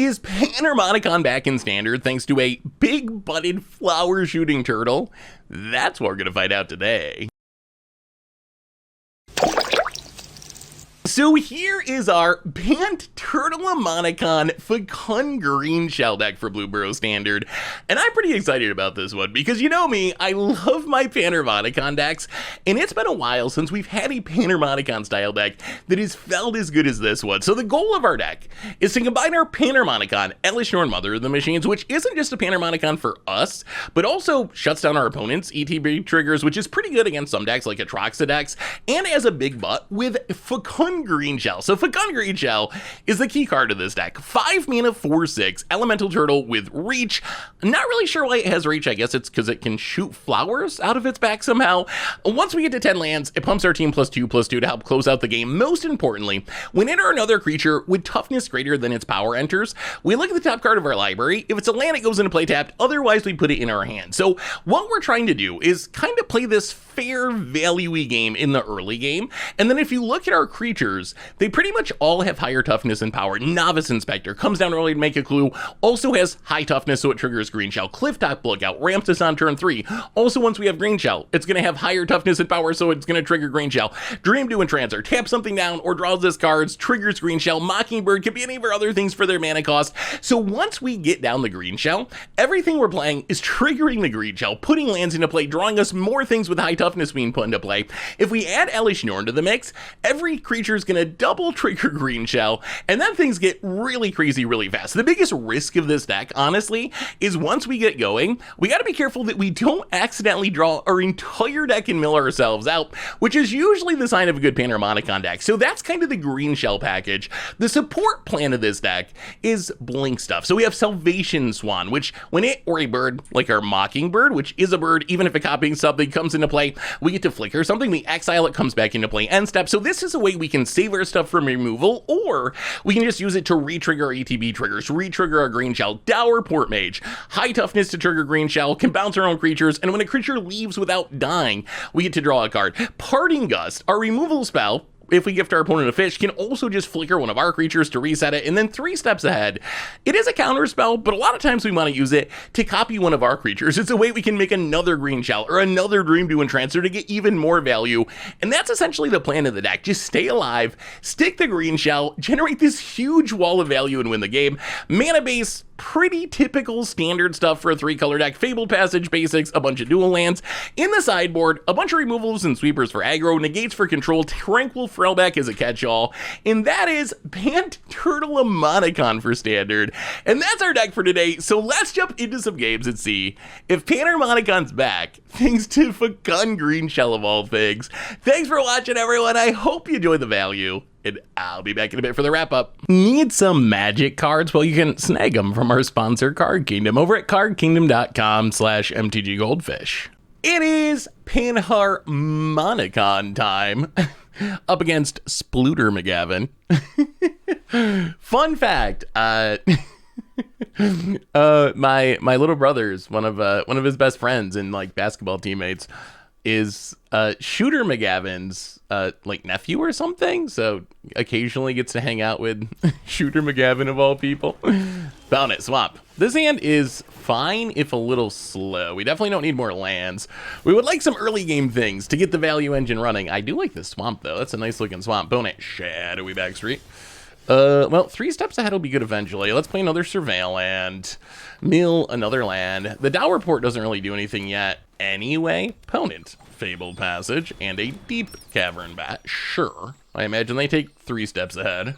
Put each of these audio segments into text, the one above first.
Is Panharmonicon back in Standard thanks to a big-butted flower-shooting turtle? That's what we're going to find out today. So here is our Panharmonicon Fecund Greenshell deck for Bloomburrow Standard, and I'm pretty excited about this one because you know me, I love my Panharmonicon decks, and it's been a while since we've had a Panharmonicon style deck that has felt as good as this one. So the goal of our deck is to combine our Panharmonicon, Elishnorn Mother of the Machines, which isn't just a Panharmonicon for us, but also shuts down our opponent's ETB triggers, which is pretty good against some decks like Atraxa decks, and as a big butt with Fecund Greenshell. So Fecund Greenshell is the key card of this deck. 5 mana, 4/6, elemental turtle with reach. I'm not really sure why it has reach. I guess it's because it can shoot flowers out of its back somehow. Once we get to 10 lands, it pumps our team +2/+2 to help close out the game. Most importantly, whenever another creature with toughness greater than its power enters, we look at the top card of our library. If it's a land, it goes into play tapped. Otherwise, we put it in our hand. So what we're trying to do is kind of play this fair value-y game in the early game. And then if you look at our creatures, they pretty much all have higher toughness and power. Novice Inspector comes down early to make a clue, also has high toughness, so it triggers Greenshell. Clifftop Lookout ramps us on turn 3. Also, once we have Greenshell, it's going to have higher toughness and power, so it's going to trigger Greenshell. Dream Dew Entrancer taps something down or draws this cards, triggers Greenshell. Mockingbird could be any of our other things for their mana cost. So once we get down the Greenshell, everything we're playing is triggering the Greenshell, putting lands into play, drawing us more things with high toughness being put into play. If we add Elishnorn to the mix, every creature is going to double trigger Greenshell, and then things get really crazy really fast. The biggest risk of this deck, honestly, is once we get going, we got to be careful that we don't accidentally draw our entire deck and mill ourselves out, which is usually the sign of a good Panharmonicon deck. So that's kind of the Greenshell package. The support plan of this deck is blink stuff. So we have Salvation Swan, which when it or a bird, like our Mockingbird, which is a bird, even if it copying something comes into play, we get to flicker something, we exile it, comes back into play end step. So this is a way we can save our stuff from removal, or we can just use it to re-trigger our ETB triggers, re-trigger our Greenshell. Dowerport Mage, high toughness to trigger Greenshell, can bounce our own creatures, and when a creature leaves without dying, we get to draw a card. Parting Gust, our removal spell, if we gift our opponent a fish, can also just flicker one of our creatures to reset it, and then 3 steps ahead. It is a counter spell, but a lot of times we want to use it to copy one of our creatures. It's a way we can make another Greenshell or another Dream Dew Entrancer to get even more value, and that's essentially the plan of the deck. Just stay alive, stick the Greenshell, generate this huge wall of value, and win the game. Mana base, pretty typical standard stuff for a 3-color deck. Fabled Passage basics, a bunch of dual lands. In the sideboard, a bunch of removals and sweepers for aggro, negates for control, Tranquil Frelback is a catch-all, and that is Panharmonicon for Standard. And that's our deck for today, so let's jump into some games and see if Panharmonicon's back, thanks to Fecund Greenshell of all things. Thanks for watching, everyone. I hope you enjoyed the value, and I'll be back in a bit for the wrap-up. Need some magic cards? Well, you can snag them from our sponsor, Card Kingdom, over at cardkingdom.com/mtggoldfish. It is Panharmonicon time, up against Splooter McGavin. Fun fact, my little brother's one of his best friends and like basketball teammates is Shooter McGavin's like nephew or something, so occasionally gets to hang out with Shooter McGavin of all people. Found it. Swamp. This hand is fine if a little slow. We definitely don't need more lands. We would like some early game things to get the value engine running. I do like this swamp though. That's a nice looking swamp. Bonnet, shadowy backstreet. Well, 3 steps ahead will be good eventually. Let's play another Surveil land. Mill another land. The Dowerport doesn't really do anything yet anyway. Opponent, Fabled Passage, and a Deep Cavern Bat. Sure. I imagine they take 3 steps ahead.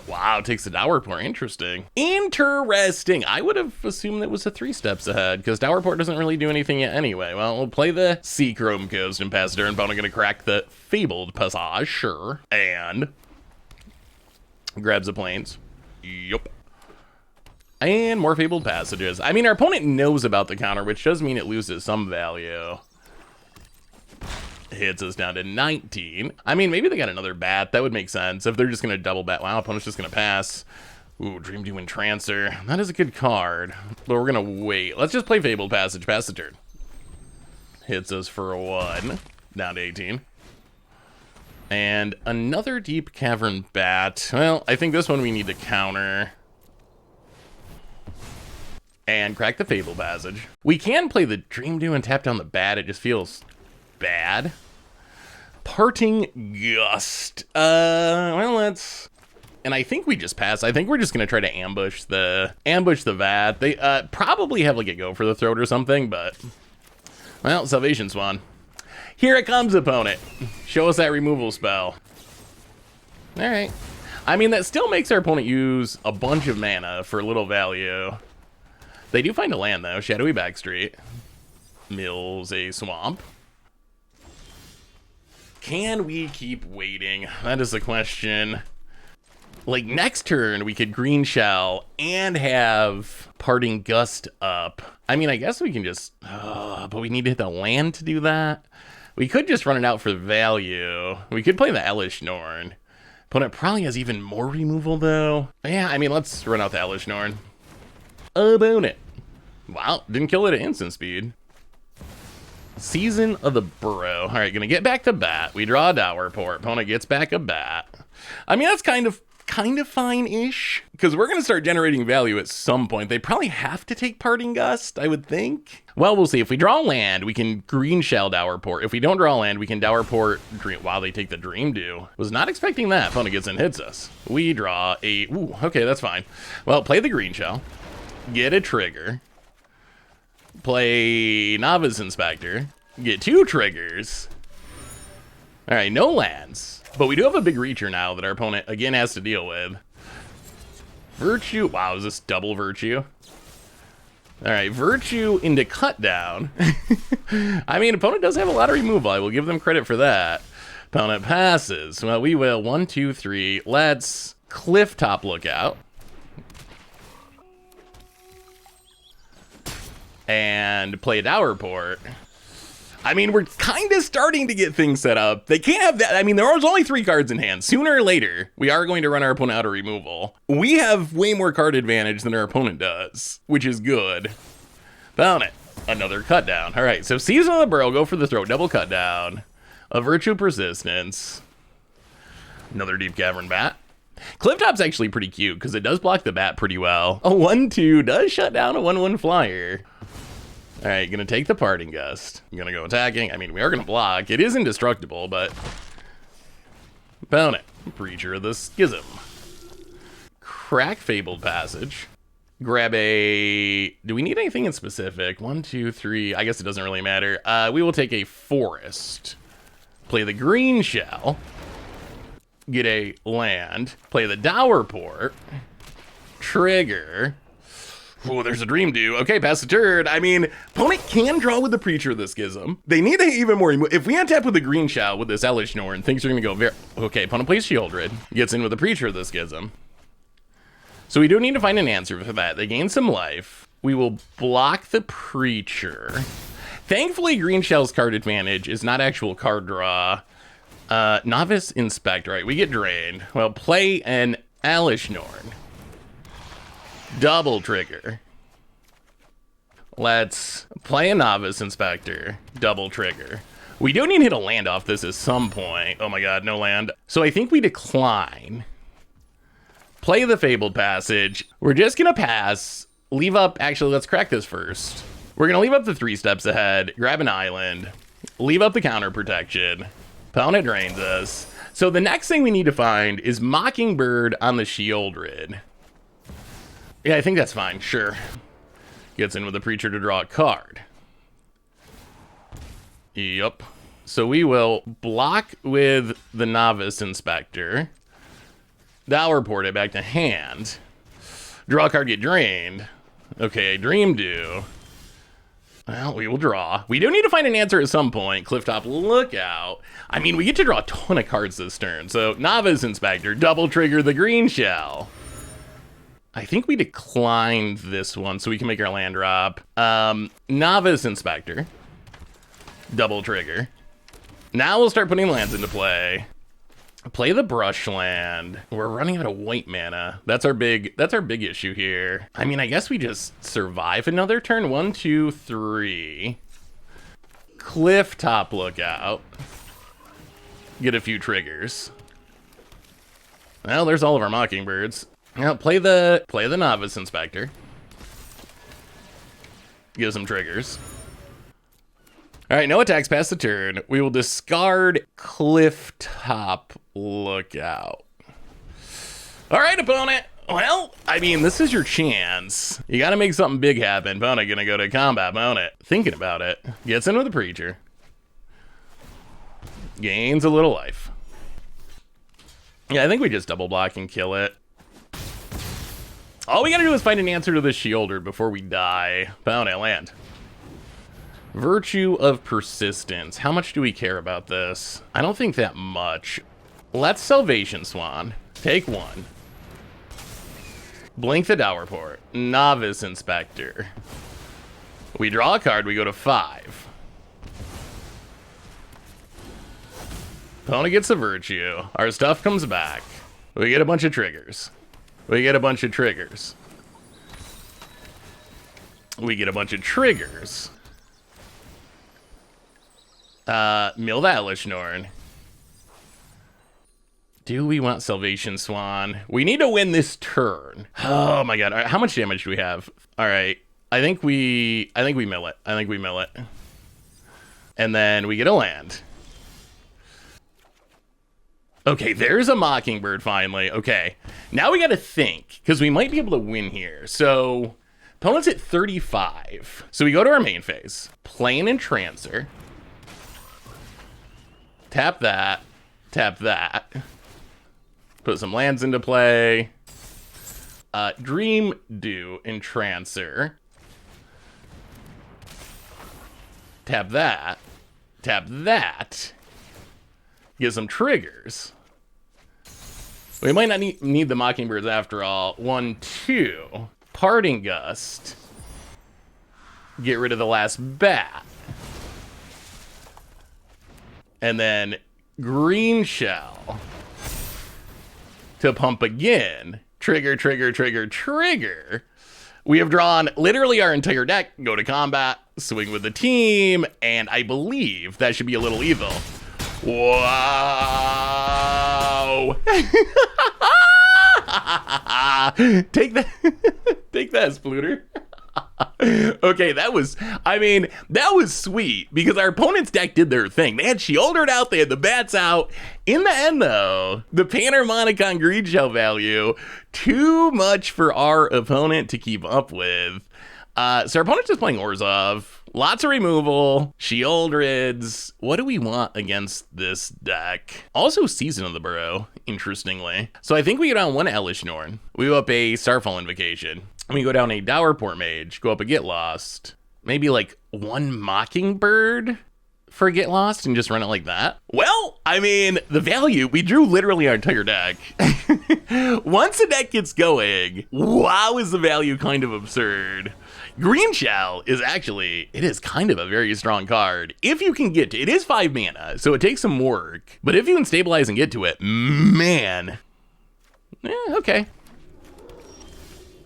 Wow, takes the Dowerport. Interesting. Interesting. I would have assumed it was a 3 steps ahead, because Dowerport doesn't really do anything yet anyway. Well, we'll play the Seachrome Coast and pass turn. Opponent gonna crack the Fabled Passage. Sure. And grabs the planes. Yup. And more Fabled Passages. I mean, our opponent knows about the counter, which does mean it loses some value. Hits us down to 19. I mean, maybe they got another bat. That would make sense if they're just going to double bat. Wow, opponent's just going to pass. Ooh, Dream Dew Entrancer. That is a good card, but we're going to wait. Let's just play Fabled Passage. Pass the turn. Hits us for a 1. Down to 18. And another Deep Cavern Bat. Well, I think this one we need to counter. And crack the Fable Passage. We can play the Dream Dew and tap down the bat. It just feels bad. Parting Gust. Well, let's... And I think we just pass. I think we're just going to try to ambush the vat. They probably have like a go for the throat or something, but... Well, Salvation Swan. Here it comes, opponent. Show us that removal spell. All right. I mean, that still makes our opponent use a bunch of mana for little value. They do find a land, though. Shadowy Backstreet. Mills a swamp. Can we keep waiting? That is the question. Like, next turn, we could Greenshell and have Parting Gust up. I mean, I guess we can just... but we need to hit the land to do that. We could just run it out for value. We could play the Elish Norn. Opponent probably has even more removal, though. Yeah, I mean, let's run out the Elish Norn. Opponent. Wow, didn't kill it at instant speed. Season of the Burrow. All right, gonna get back to bat. We draw a Dower Port. Opponent gets back a bat. I mean, that's kind of fine-ish, because we're gonna start generating value at some point. They probably have to take Parting Gust, I would think. Well, we'll see. If we draw land, we can Greenshell Dower Port. If we don't draw land, we can Dower Port Dream. Wow, they take the Dream Dew. Was not expecting that. Opponent gets in, hits us. We draw a... Ooh, okay, that's fine. Well, play the Greenshell. Get a trigger. Play Novice Inspector. Get 2 triggers. All right, no lands. But we do have a big reacher now that our opponent, again, has to deal with. Virtue. Wow, is this double Virtue? All right, Virtue into Cut Down. I mean, opponent does have a lot of removal. I will give them credit for that. Opponent passes. Well, we will. 1, 2, 3. Let's Clifftop Lookout. And play Dower Port. I mean, we're kind of starting to get things set up. They can't have that. I mean, there was only 3 cards in hand. Sooner or later, we are going to run our opponent out of removal. We have way more card advantage than our opponent does, which is good. Found it. Another cut down. All right, so Season of the Burrow, go for the throat, double cut down. A Virtue Persistence. Another Deep Cavern Bat. Clifftop's actually pretty cute because it does block the bat pretty well. A 1/2 does shut down a 1/1 flyer. All right, gonna take the Parting Gust. I'm gonna go attacking. I mean, we are gonna block. It is indestructible, but... Opponent. Preacher of the Schism. Crack Fabled Passage. Grab a... Do we need anything in specific? 1, 2, 3. I guess it doesn't really matter. We will take a Forest. Play the Greenshell. Get a land. Play the Dower Port. Trigger. Oh, there's a Dream Dew. Okay, pass the turn. I mean, opponent can draw with the Preacher of the Schism. They need to hit even more. If we untap with the Greenshell with this Elish Norn, things are going to go very... Okay, opponent plays Shieldred. Gets in with the Preacher of the Schism. So we do need to find an answer for that. They gain some life. We will block the Preacher. Thankfully, Greenshell's card advantage is not actual card draw. Novice Inspector. Right, we get drained. Well, play an Elish Norn. Double trigger. Let's play a Novice Inspector. Double trigger. We do need to hit a land off this at some point. Oh my god, no land. So I think we decline. Play the Fabled Passage. We're just gonna pass. Leave up, actually, let's crack this first. We're gonna leave up the 3 steps ahead, grab an island, leave up the counter protection. Opponent drains us. So the next thing we need to find is Mockingbird on the Shieldred. Yeah, I think that's fine, sure. Gets in with the Preacher to draw a card. Yup. So we will block with the Novice Inspector. Dower Port it back to hand. Draw a card, get drained. Okay, Dream Dew. Well, we will draw. We do need to find an answer at some point. Clifftop Lookout. I mean, we get to draw a ton of cards this turn. So, Novice Inspector, double trigger the Greenshell. I think we declined this one so we can make our land drop. Novice Inspector. Double trigger. Now we'll start putting lands into play. Play the Brushland. We're running out of white mana. That's our big issue here. I mean, I guess we just survive another turn. 1, 2, 3. Clifftop Lookout. Get a few triggers. Well, there's all of our Mockingbirds. Now play the Novice Inspector. Give some triggers. All right, no attacks past the turn. We will discard Cliff Top Lookout. All right, opponent. Well, I mean, this is your chance. You got to make something big happen. Opponent gonna go to combat. Opponent thinking about it. Gets in with the Preacher. Gains a little life. Yeah, I think we just double block and kill it. All we gotta do is find an answer to the Shielder before we die. Opponent, land. Virtue of Persistence. How much do we care about this? I don't think that much. Let's Salvation Swan. Take one. Blink the Dowerport. Novice Inspector. We draw a card, we go to 5. Opponent gets a Virtue. Our stuff comes back. We get a bunch of triggers. We get a bunch of triggers. We get a bunch of triggers. Mill the Elishnorn. Do we want Salvation Swan? We need to win this turn. Oh my god. All right, how much damage do we have? All right. I think we mill it. I think we mill it. And then we get a land. Okay, there's a Mockingbird finally. Okay. Now we got to think, because we might be able to win here. So, opponent's at 35. So we go to our main phase. Plane and Trancer. Tap that. Tap that. Put some lands into play. Dream Dew and Trancer. Tap that. Tap that. Get some triggers. We might not need the Mockingbirds after all. 1, 2. Parting Gust. Get rid of the last bat. And then Greenshell. To pump again. Trigger, trigger, trigger, trigger. We have drawn literally our entire deck. Go to combat, swing with the team, and I believe that should be a little evil. Wow. Take that. Take that, Splooter. Okay, that was sweet because our opponent's deck did their thing. They had Shieldered out, they had the bats out. In the end, though, the Panharmonicon Greenshell value, too much for our opponent to keep up with. So our opponent's just playing Orzhov. Lots of removal, Shieldreds. What do we want against this deck? Also Season of the Burrow, interestingly. So I think we get on one Elishnorn. We go up a Starfall Invocation. We go down a Dowerport Mage, go up a Get Lost. Maybe like one Mockingbird for Get Lost and just run it like that. Well, I mean, the value, we drew literally our entire deck. Once the deck gets going, wow, is the value kind of absurd. Greenshell is actually, it is kind of a very strong card. If you can get to it, is 5 mana, so it takes some work. But if you can stabilize and get to it, man. Okay.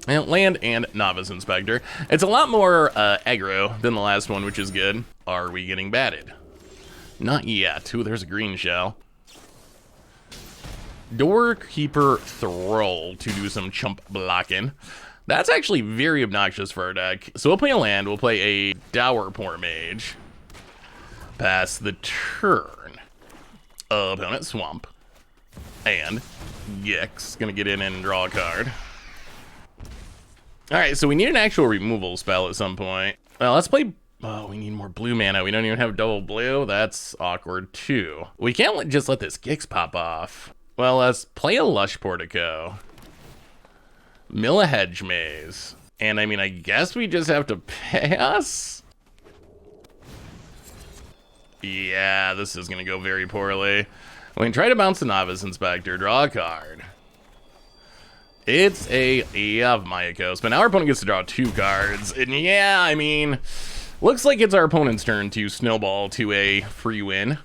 And land and Novice Inspector. It's a lot more aggro than the last one, which is good. Are we getting batted? Not yet. Ooh, there's a Greenshell. Doorkeeper Thrall to do some chump blocking. That's actually very obnoxious for our deck. So we'll play a land. We'll play a Dowerport Mage. Pass the turn. Opponent Swamp. And Gix. Gonna get in and draw a card. Alright, so we need an actual removal spell at some point. Well, let's play... Oh, we need more blue mana. We don't even have double blue. That's awkward, too. We can't just let this Gix pop off. Well, let's play a Lush Portico. Mill a Hedge Maze. And, I mean, I guess we just have to pass? Yeah, this is going to go very poorly. We can try to bounce the Novice Inspector, draw a card. It's a Yavmayakos, but now our opponent gets to draw 2 cards. And yeah, I mean, looks like it's our opponent's turn to snowball to a free win.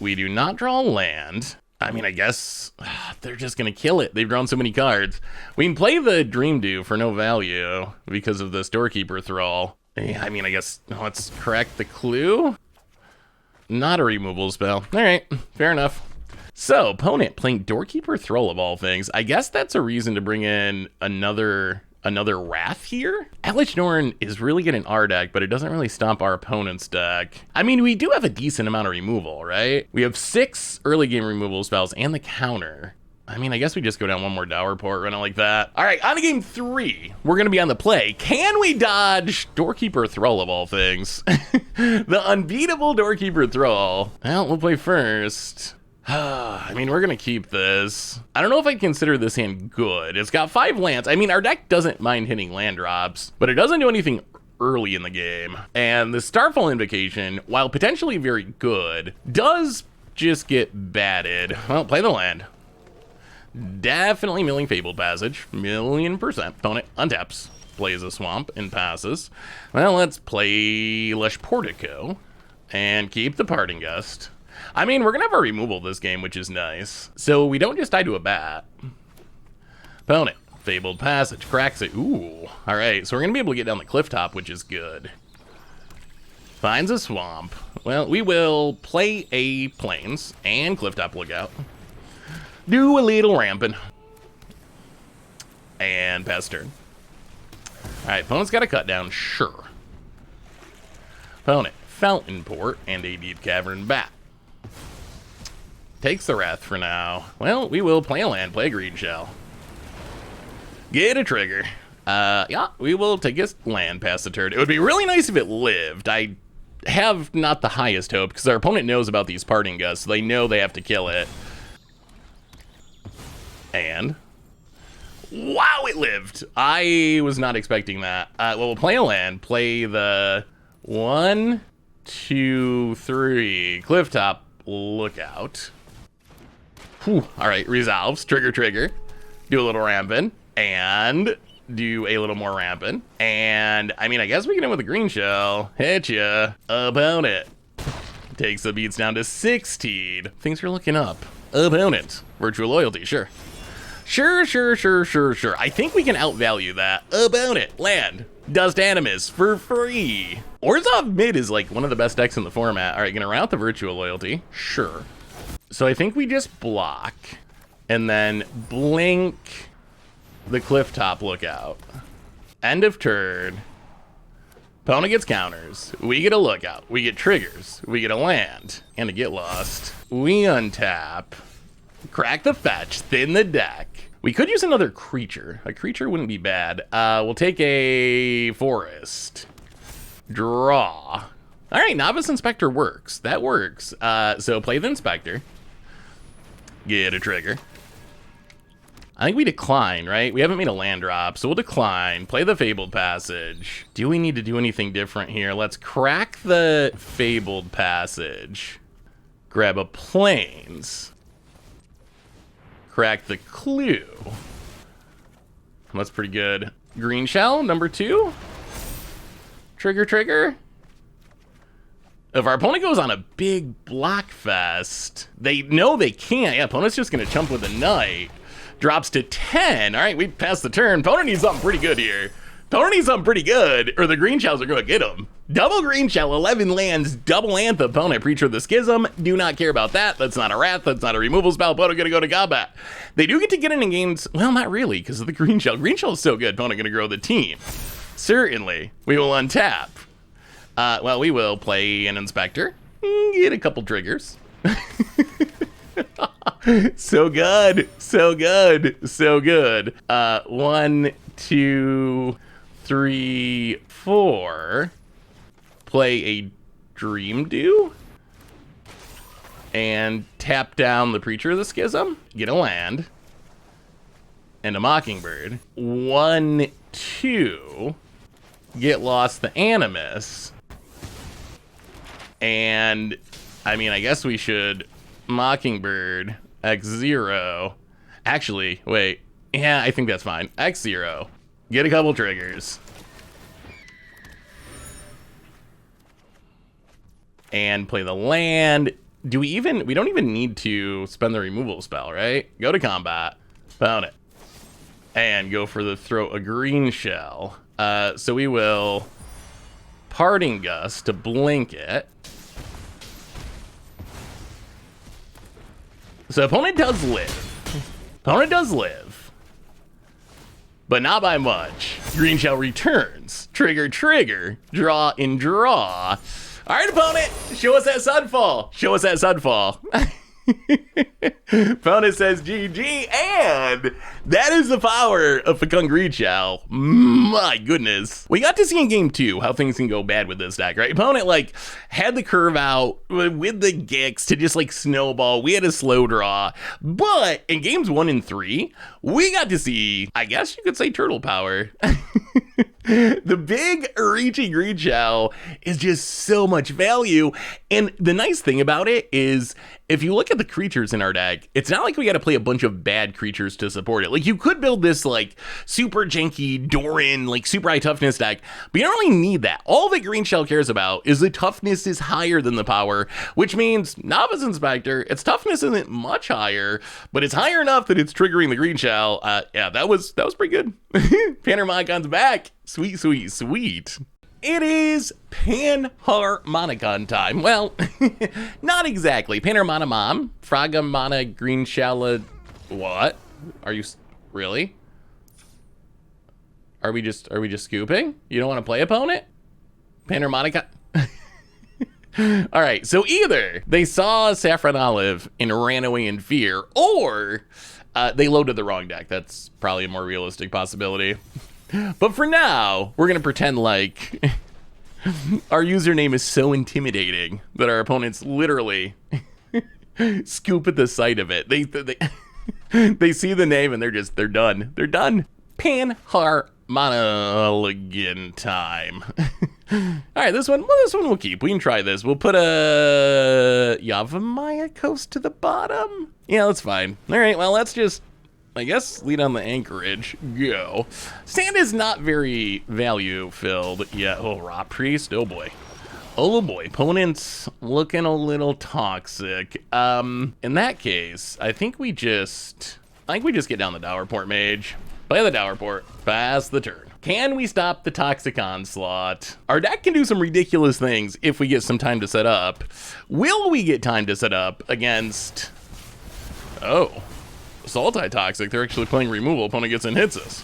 We do not draw land. I mean, I guess they're just going to kill it. They've drawn so many cards. We can play the Dream Dew for no value because of this Doorkeeper Thrall. I mean, I guess let's correct the clue. Not a removal spell. All right, fair enough. So, opponent playing Doorkeeper Thrall of all things. I guess that's a reason to bring in another Another Wrath here? Eldritch Norn is really good in our deck, but it doesn't really stomp our opponent's deck. I mean, we do have a decent amount of removal, right? We have 6 early game removal spells and the counter. I mean, I guess we just go down one more Dower Port, run it like that. All right, on to game 3. We're gonna be on the play. Can we dodge Doorkeeper Thrall of all things? The unbeatable Doorkeeper Thrall. Well, we'll play first. I mean, we're gonna keep this. I don't know if I'd consider this hand good. It's got 5 lands. I mean, our deck doesn't mind hitting land drops, but it doesn't do anything early in the game. And the Starfall Invocation, while potentially very good, does just get batted. Well, play the land. Definitely milling Fabled Passage, 1,000,000%. Opponent untaps, plays a swamp, and passes. Well, let's play Lush Portico and keep the Parting Gust. I mean, we're gonna have our removal this game, which is nice. So we don't just die to a bat. Opponent, Fabled Passage, cracks it. Ooh, all right, so we're gonna be able to get down the cliff top, which is good. Finds a swamp. Well, we will play a Plains and cliff top lookout. Do a little ramping. And pass turn. All right, opponent's got a cut down, sure. Opponent, Fountain Port and a Deep Cavern Bat. Takes the Wrath for now. Well, we will play a land, play a Greenshell. Get a trigger. Yeah, we will take his land past the turn. It would be really nice if it lived. I have not the highest hope because our opponent knows about these Parting Gusts, so they know they have to kill it. And wow, it lived. I was not expecting that. Well, we'll play a land, play the 1, 2, 3 Clifftop Lookout. Whew. All right, resolves, trigger, do a little ramping, and do a little more ramping. And I mean, I guess we can end with a Greenshell. Hit ya. Opponent takes the beats down to 16. Things are looking up. Opponent, Virtual Loyalty, sure. Sure. I think we can outvalue that. Opponent, land, Dust Animus for free. Orzhov mid is like one of the best decks in the format. All right, gonna route the Virtual Loyalty, sure. So I think we just block and then blink the Clifftop Lookout. End of turn. Opponent gets counters. We get a lookout. We get triggers. We get a land and a get lost. We untap. Crack the fetch. Thin the deck. We could use another creature. A creature wouldn't be bad. We'll take a forest. Draw. All right, Novice Inspector works. That works. So play the Inspector. Get a trigger. I think we decline, right? We haven't made a land drop, so we'll decline. Play the Fabled Passage. Do we need to do anything different here? Let's crack the Fabled Passage. Grab a Plains. Crack the Clue. That's pretty good. Greenshell, number 2. Trigger. If our opponent goes on a big block fest, they know they can't. Yeah, opponent's just gonna chump with a knight. Drops to 10. All right, we passed the turn. Opponent needs something pretty good here. Opponent needs something pretty good, or the Greenshells are gonna get him. Double Greenshell, 11 lands, double Anthem. Opponent, Preacher of the Schism. Do not care about that. That's not a Wrath. That's not a removal spell. Opponent gonna go to combat. They do get to get in games. Well, not really, because of the Greenshell. Greenshell is so good. Opponent gonna grow the team. Certainly, we will untap. Well, we will play an Inspector. Get a couple triggers. So good. 1, 2, 3, 4. Play a Dream Dew. And tap down the Preacher of the Schism. Get a land. And a Mockingbird. 1, 2. Get lost the Animus. And I mean, I guess we should Mockingbird X0. Actually, wait. Yeah, I think that's fine. X0. Get a couple triggers. And play the land. We don't even need to spend the removal spell, right? Go to combat. Found it. And go for the throw a Greenshell. So we will Parting Gust to blink it. So opponent does live. But but not by much. Greenshell returns. Trigger, trigger. Draw and draw. All right, opponent, show us that Sunfall. Show us that Sunfall. Opponent says GG, and that is the power of Fecund Greenshell. My goodness. We got to see in game 2 how things can go bad with this deck, right? Opponent like had the curve out with the Gix to just like snowball. We had a slow draw, but in games 1 and 3, we got to see, I guess you could say, turtle power. The big reaching Greenshell is just so much value. And the nice thing about it is, if you look at the creatures in our deck, it's not like we got to play a bunch of bad creatures to support it. Like, you could build this like super janky Doran, like super high toughness deck, but you don't really need that. All that Greenshell cares about is the toughness is higher than the power, which means Novice Inspector, its toughness isn't much higher, but it's higher enough that it's triggering the Greenshell. Yeah, that was pretty good. Panharmonicon's back. Sweet, sweet, sweet. It is Panharmonicon time. Well, not exactly. Panharmonicon, Fragamana, Greenshell. What? Are you really? Are we just scooping? You don't want to play, opponent? Panharmonicon. All right, so either they saw Saffron Olive and ran away in fear, or they loaded the wrong deck. That's probably a more realistic possibility. But for now, we're going to pretend like our username is so intimidating that our opponents literally scoop at the sight of it. They see the name and they're done. They're done. Panharmonicon time. All right, this one we'll keep. We can try this. We'll put a Yavimaya Coast to the bottom. Yeah, that's fine. All right, well, let's just, I guess, lead on the anchorage. Go. Sand is not very value filled yet. Oh, Rot Priest. Oh boy. Oh boy. Opponent's looking a little toxic. In that case, I think we just get down the Dowerport Mage. Play the Dowerport. Pass the turn. Can we stop the toxic onslaught? Our deck can do some ridiculous things if we get some time to set up. Will we get time to set up against... Oh. Sultai Toxic, they're actually playing removal. Opponent gets in, hits us.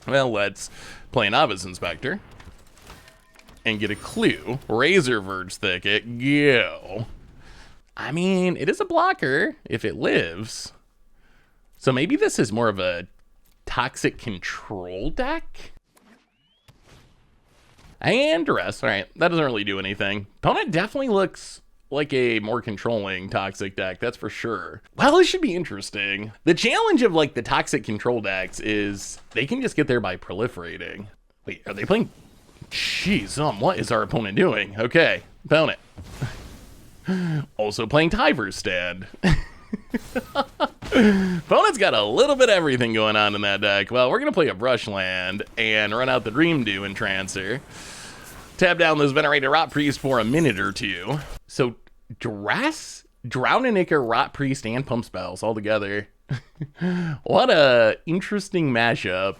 Well, let's play Novice Inspector and get a clue. Razor Verge Thicket, go. I mean, it is a blocker if it lives. So maybe this is more of a toxic control deck? And rest. All right, that doesn't really do anything. Opponent definitely looks like a more controlling toxic deck, that's for sure. Well, this should be interesting. The challenge of like the toxic control decks is they can just get there by proliferating. Wait, are they playing? Jeez, what is our opponent doing? Okay, opponent. Also playing Tyver's Stand. Opponent's got a little bit of everything going on in that deck. Well, we're gonna play a Brushland and run out the Dream Dew Entrancer. Tap down this Venerated Rot Priest for a minute or two. So, Drown and Ichor, Rot Priest, and Pump Spells all together. What a interesting mashup.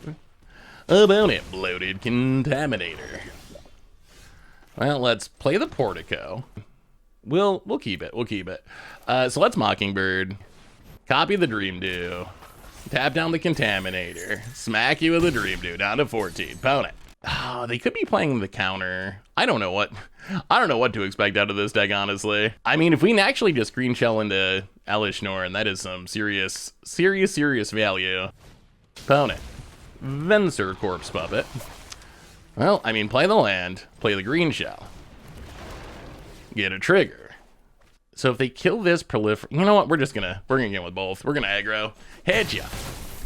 Opponent, Bloated Contaminator. Well, let's play the Portico. We'll keep it. So let's Mockingbird. Copy the Dream Dew. Tap down the Contaminator. Smack you with the Dream Dew down to 14. Opponent. Oh, they could be playing the counter. I don't know what to expect out of this deck, honestly. I mean, if we can actually just Greenshell into Elish Norn, that is some serious value. Opponent. Venser Corpse Puppet. Well, I mean, play the land, play the Greenshell. Get a trigger. So if they kill this proliferate, you know what? We're gonna get with both. We're gonna aggro. Hit ya.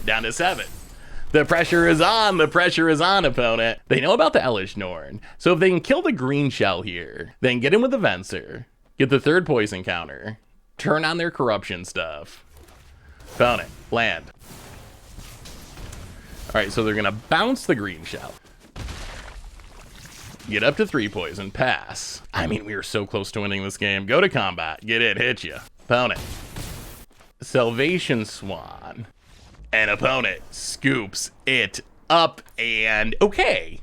Down to 7. The pressure is on, opponent. They know about the Elish Norn. So if they can kill the Greenshell here, then get in with the Venser, get the 3rd poison counter, turn on their corruption stuff. Opponent, land. All right, so they're gonna bounce the Greenshell. Get up to 3 poison, pass. I mean, we are so close to winning this game. Go to combat, get in, hit ya. Opponent. Salvation Swan. And opponent scoops it up, and okay.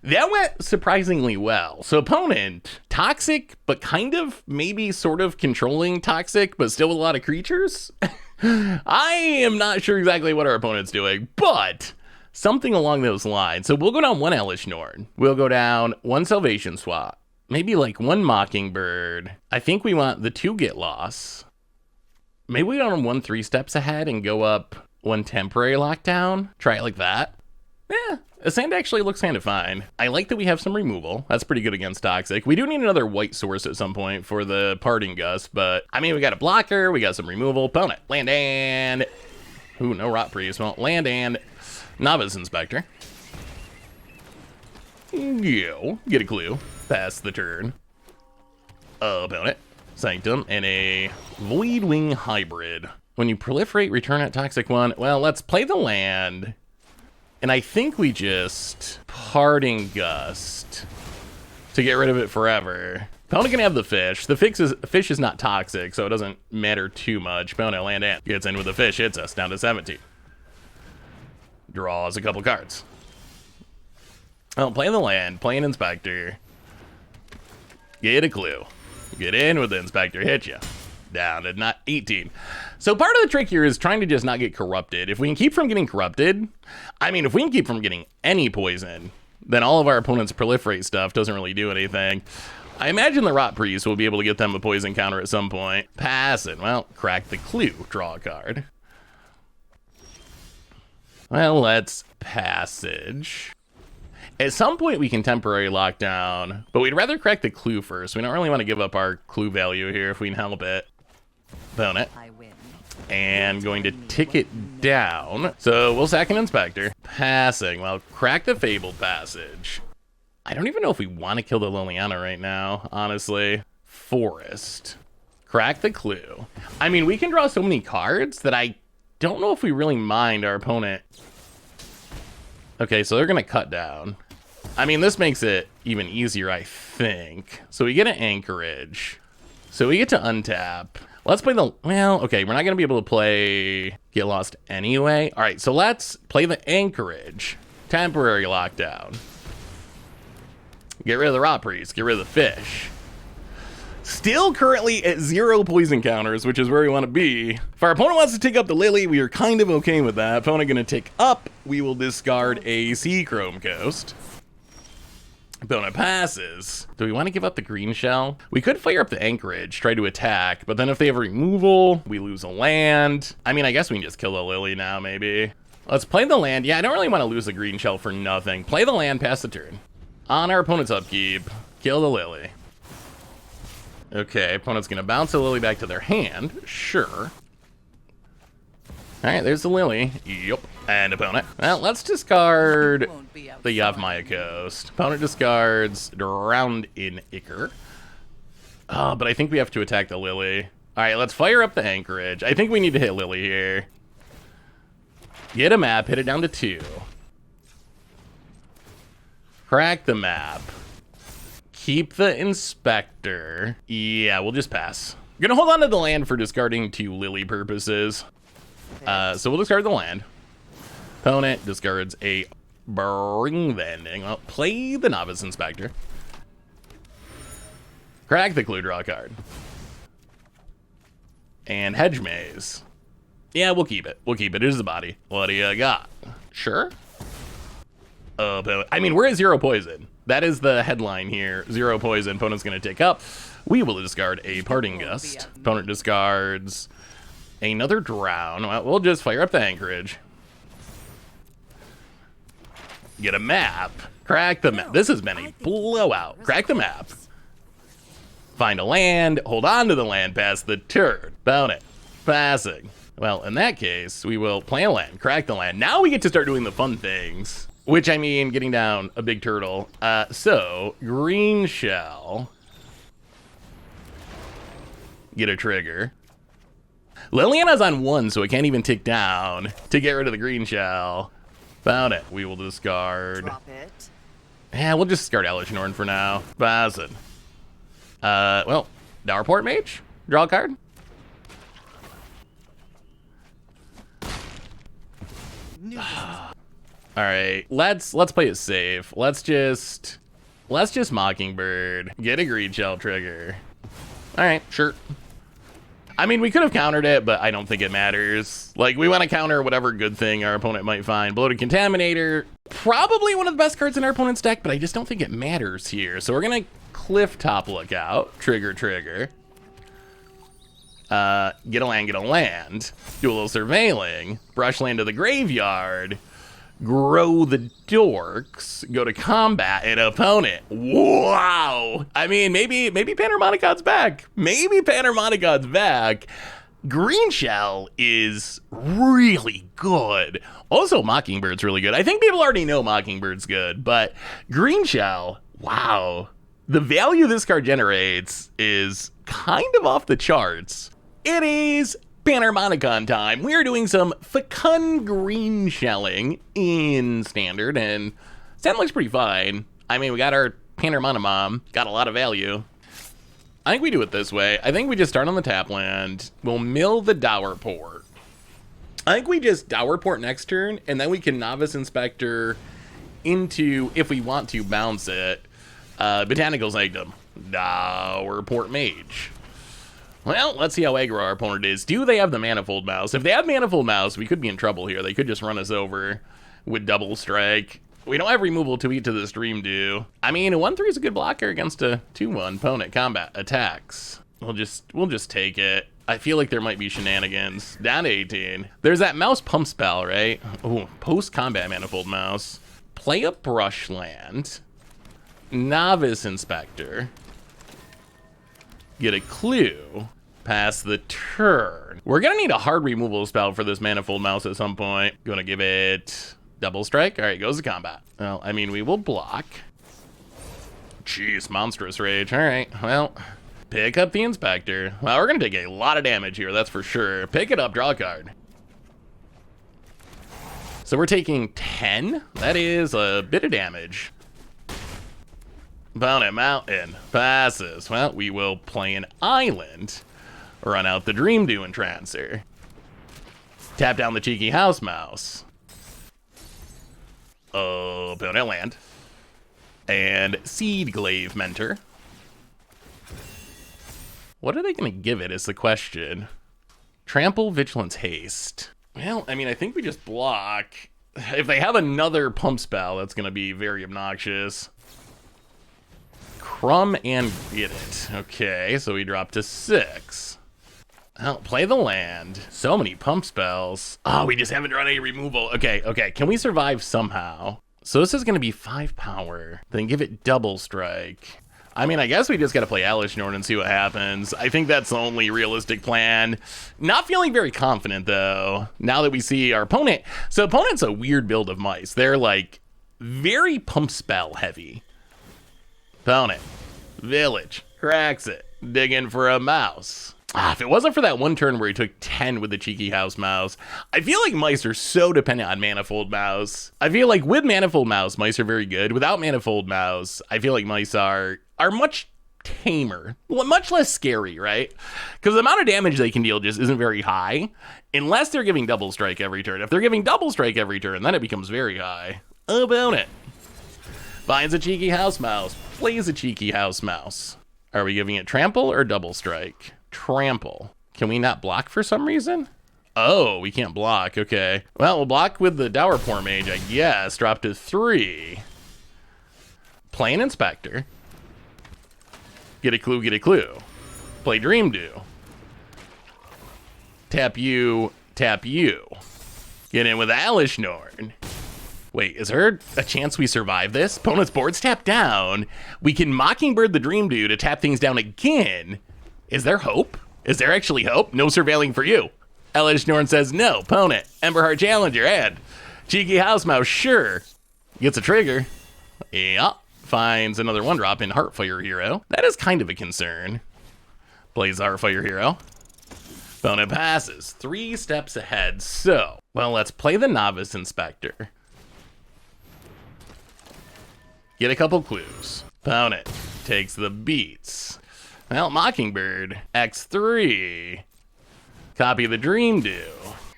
That went surprisingly well. So opponent, toxic, but kind of maybe sort of controlling toxic, but still with a lot of creatures. I am not sure exactly what our opponent's doing, but something along those lines. So we'll go down one Elish Norn. We'll go down one Salvation Swap. Maybe like one Mockingbird. I think we want the 2 Get Loss. Maybe we go on 1 3 steps ahead and go up 1 Temporary Lockdown. Try it like that. Yeah, Ascend actually looks kind of fine. I like that we have some removal. That's pretty good against Toxic. We do need another white source at some point for the Parting Gust, but I mean, we got a blocker, we got some removal. Opponent, land and... Ooh, no Rot Priest. Well, land and Novice Inspector. Yo, get a clue. Pass the turn. Opponent, Sanctum, and a Voidwing Hybrid. When you proliferate, return at Toxic 1. Well, let's play the land. And I think we just Parting Gust to get rid of it forever. Opponent can have the fish. The fish is not toxic, so it doesn't matter too much. Opponent land and gets in with the fish, hits us down to 17. Draws a couple cards. Well, play the land, play an Inspector. Get a clue. Get in with the Inspector, hit you. Down to not 18. So part of the trick here is trying to just not get corrupted. If we can keep from getting corrupted, I mean, if we can keep from getting any poison, then all of our opponent's proliferate stuff doesn't really do anything. I imagine the Rot Priest will be able to get them a poison counter at some point. Pass it. Well, crack the clue. Draw a card. Well, let's Passage. At some point, we can temporary lock down, but we'd rather crack the clue first. We don't really want to give up our clue value here if we can help it. Opponent. And going to tick it down. So we'll sack an Inspector. Passing. Well, crack the Fabled Passage. I don't even know if we want to kill the Liliana right now, honestly. Forest. Crack the clue. I mean, we can draw so many cards that I don't know if we really mind our opponent. Okay, so they're going to cut down. I mean, this makes it even easier, I think. So we get an Anchorage. So we get to untap. Let's play the... Well, okay, we're not going to be able to play Get Lost anyway. All right, so let's play the Anchorage. Temporary lockdown. Get rid of the Rot Priest. Get rid of the fish. Still currently at 0 poison counters, which is where we want to be. If our opponent wants to take up the Lily, we are kind of okay with that. Opponent going to take up. We will discard a Sea Chrome Coast. Opponent passes. Do we want to give up the Greenshell? We could fire up the Anchorage, try to attack, but then if they have removal, we lose a land. I mean, I guess we can just kill the Lily now, maybe. Let's play the land. Yeah, I don't really want to lose the Greenshell for nothing. Play the land, pass the turn. On our opponent's upkeep, kill the Lily. Okay, opponent's going to bounce the Lily back to their hand. Sure. All right, there's the Lily. Yep. And opponent. Well, let's discard the Yavimaya Coast. Opponent discards Drowned in Ichor. Oh, but I think we have to attack the Lily. All right, let's fire up the Anchorage. I think we need to hit Lily here. Get a map, hit it down to 2. Crack the map. Keep the Inspector. Yeah, we'll just pass. I'm gonna hold on to the land for discarding to Lily purposes. So we'll discard the land. Opponent discards a Bring the Ending. Well, play the Novice Inspector. Crack the clue, draw a card. And Hedge Maze. Yeah, we'll keep it. We'll keep it. It is the body. What do you got? Sure. I mean, we're at 0 poison. That is the headline here. 0 poison. Opponent's going to take up. We will discard a Parting Gust. Opponent discards another Drown. Well, we'll just fire up the Anchorage. Get a map. Crack the map. This has been a blowout. Crack the map. Find a land. Hold on to the land. Pass the turn. Opponent. Passing. Well, in that case, we will play a land. Crack the land. Now we get to start doing the fun things. Which, I mean, getting down a big turtle. So, Greenshell. Get a trigger. Liliana's on 1, so it can't even tick down to get rid of the Greenshell. Found it. We will discard. Drop it. Yeah, we'll just discard Elish Norn for now. Pass it. Well, Dowerport Mage. Draw a card. All right, let's play it safe. Let's just Mockingbird. Get a Greenshell trigger. All right, sure. I mean, we could have countered it, but I don't think it matters. Like, we want to counter whatever good thing our opponent might find. Bloated Contaminator, probably one of the best cards in our opponent's deck, but I just don't think it matters here. So we're going to Cliff Top Lookout, trigger. Get a land. Do a little surveilling. Brush land to the graveyard. Grow the Dorks, go to combat an opponent. Wow! I mean, maybe Panharmonicon's back. Maybe Panharmonicon's back. Greenshell is really good. Also, Mockingbird's really good. I think people already know Mockingbird's good, but Greenshell, wow. The value this card generates is kind of off the charts. It is Panharmonicon time. We are doing some Fecund Greenshelling in Standard, and Standard looks pretty fine. I mean, we got our Panharmonicon, got a lot of value. I think we do it this way. I think we just start on the tap land. We'll mill the Dower Port. I think we just Dower Port next turn, and then we can Novice Inspector into, if we want to, bounce it. Botanical Sanctum, Dower Port Mage. Well, let's see how aggro our opponent is. Do they have the Manifold Mouse? If they have Manifold Mouse, we could be in trouble here. They could just run us over with Double Strike. We don't have removal to eat to the Stream Dew. I mean, a 1/3 is a good blocker against a 2/1 opponent. Combat attacks. We'll just take it. I feel like there might be shenanigans. Down to 18. There's that mouse pump spell, right? Oh, post-combat Manifold Mouse. Play a Brush Land. Novice Inspector. Get a clue. Pass the turn. We're gonna need a hard removal spell for this Manifold Mouse at some point. Gonna give it Double Strike. All right, goes to combat. Well, I mean, we will block. Jeez, Monstrous Rage. All right, well, pick up the Inspector. Well, we're gonna take a lot of damage here, that's for sure. Pick it up, draw a card. So we're taking 10. That is a bit of damage. Opponent Mountain passes. Well, we will play an Island. Run out the Dream Dew Entrancer. Tap down the Cheeky House Mouse. Opponent land. And Seed Glaive Mentor. What are they going to give it is the question. Trample, Vigilance, Haste. Well, I mean, I think we just block. If they have another pump spell, that's going to be very obnoxious. Crumb and get it. Okay, so we drop to 6. Well, play the land. So many pump spells. Oh, we just haven't drawn any removal. Okay. Can we survive somehow? So this is going to be 5 power. Then give it Double Strike. I mean, I guess we just got to play Alishnorn and see what happens. I think that's the only realistic plan. Not feeling very confident, though, now that we see our opponent. So opponent's a weird build of mice. They're, like, very pump spell heavy. Opponent. Village. Cracks it. Dig in for a mouse. If it wasn't for that one turn where he took 10 with the Cheeky House Mouse, I feel like mice are so dependent on Manifold Mouse. I feel like with Manifold Mouse, mice are very good. Without Manifold Mouse, I feel like mice are much tamer, much less scary, right? Because the amount of damage they can deal just isn't very high, unless they're giving Double Strike every turn. If they're giving Double Strike every turn, then it becomes very high. Opponent finds a Cheeky House Mouse, plays a Cheeky House Mouse. Are we giving it Trample or Double Strike? Trample. Can we not block for some reason? Oh, we can't block. Okay. Well, we'll block with the Dower Port Mage, I guess. Drop to 3. Play an Inspector. Get a clue. Play Dream Dew. Tap you. Get in with Alishnorn. Wait, is there a chance we survive this? Opponent's board's tapped down. We can Mockingbird the Dream Dew to tap things down again. Is there hope? Is there actually hope? No surveilling for you. Alishnorn says no. Opponent. Emberheart Challenger and Cheeky House Mouse, sure. Gets a trigger. Yeah. Finds another 1-drop in Heartfire Hero. That is kind of a concern. Plays Heartfire Hero. Opponent passes. 3 steps ahead. So, well, let's play the Novice Inspector. Get a couple clues. Opponent takes the beats. Well, Mockingbird, X3. Copy the Dream Dew.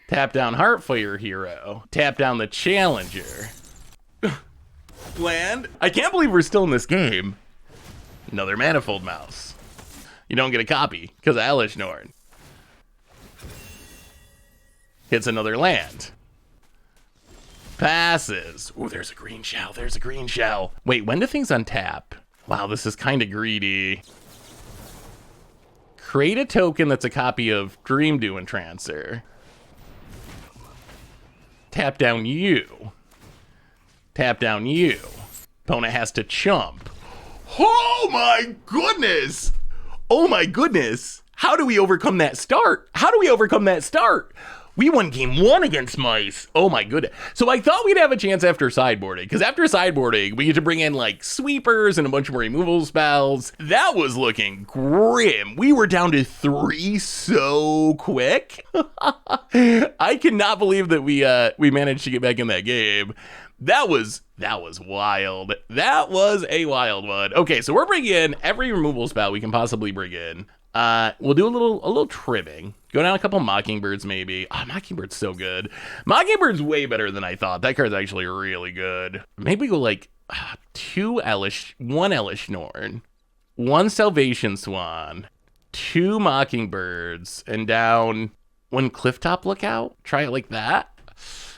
Tap down Heartfire Hero. Tap down the Challenger. Land. I can't believe we're still in this game. Another Manifold Mouse. You don't get a copy, because of Alishnorn. Hits another land. Passes. Ooh, there's a green shell. There's a green shell. Wait, when do things untap? Wow, this is kind of greedy. Create a token that's a copy of Dreamdew Entrancer. Tap down you. Tap down you. Opponent has to chump. Oh my goodness! Oh my goodness! How do we overcome that start? How do we overcome that start? We won game 1 against Mice. Oh my goodness. So I thought we'd have a chance after sideboarding, because after sideboarding, we get to bring in like sweepers and a bunch more removal spells. That was looking grim. We were down to 3 so quick. I cannot believe that we managed to get back in that game. That was wild. That was a wild one. Okay, so we're bringing in every removal spell we can possibly bring in. We'll do a little trimming. Go down a couple Mockingbirds maybe. Oh, Mockingbird's so good. Mockingbird's way better than I thought. That card's actually really good. Maybe we go like 2 Elesh, 1 Elesh Norn, 1 Salvation Swan, 2 Mockingbirds, and down 1 Clifftop Lookout. Try it like that.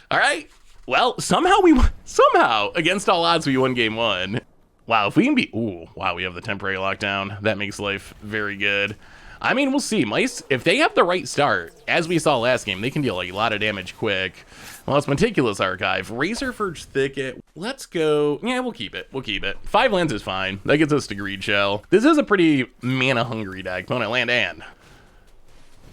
All right. Well, somehow against all odds we won game 1. Wow, if we can be, ooh, wow, we have the temporary lockdown. That makes life very good. I mean, we'll see. Mice, if they have the right start, as we saw last game, they can deal like a lot of damage quick. Well, it's Meticulous Archive. Razorforge Thicket. Let's go. Yeah, we'll keep it. We'll keep it. 5 lands is fine. That gets us to Greenshell. This is a pretty mana-hungry deck. Opponent land and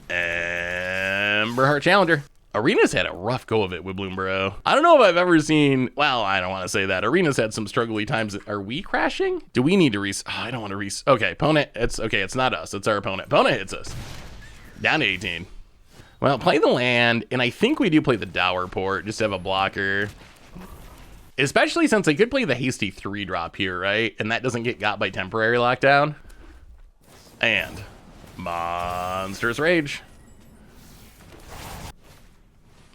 Emberheart Challenger. Arena's had a rough go of it with Bloomburrow. I don't know if I've ever seen, well, I don't want to say that. Arena's had some struggly times. Are we crashing? Do we need to I don't want to okay, opponent, it's not us, it's our opponent. Opponent hits us. Down to 18. Well, play the land, and I think we do play the Dower Port, just to have a blocker. Especially since I could play the hasty 3-drop here, right? And that doesn't get got by temporary lockdown. And Monstrous Rage.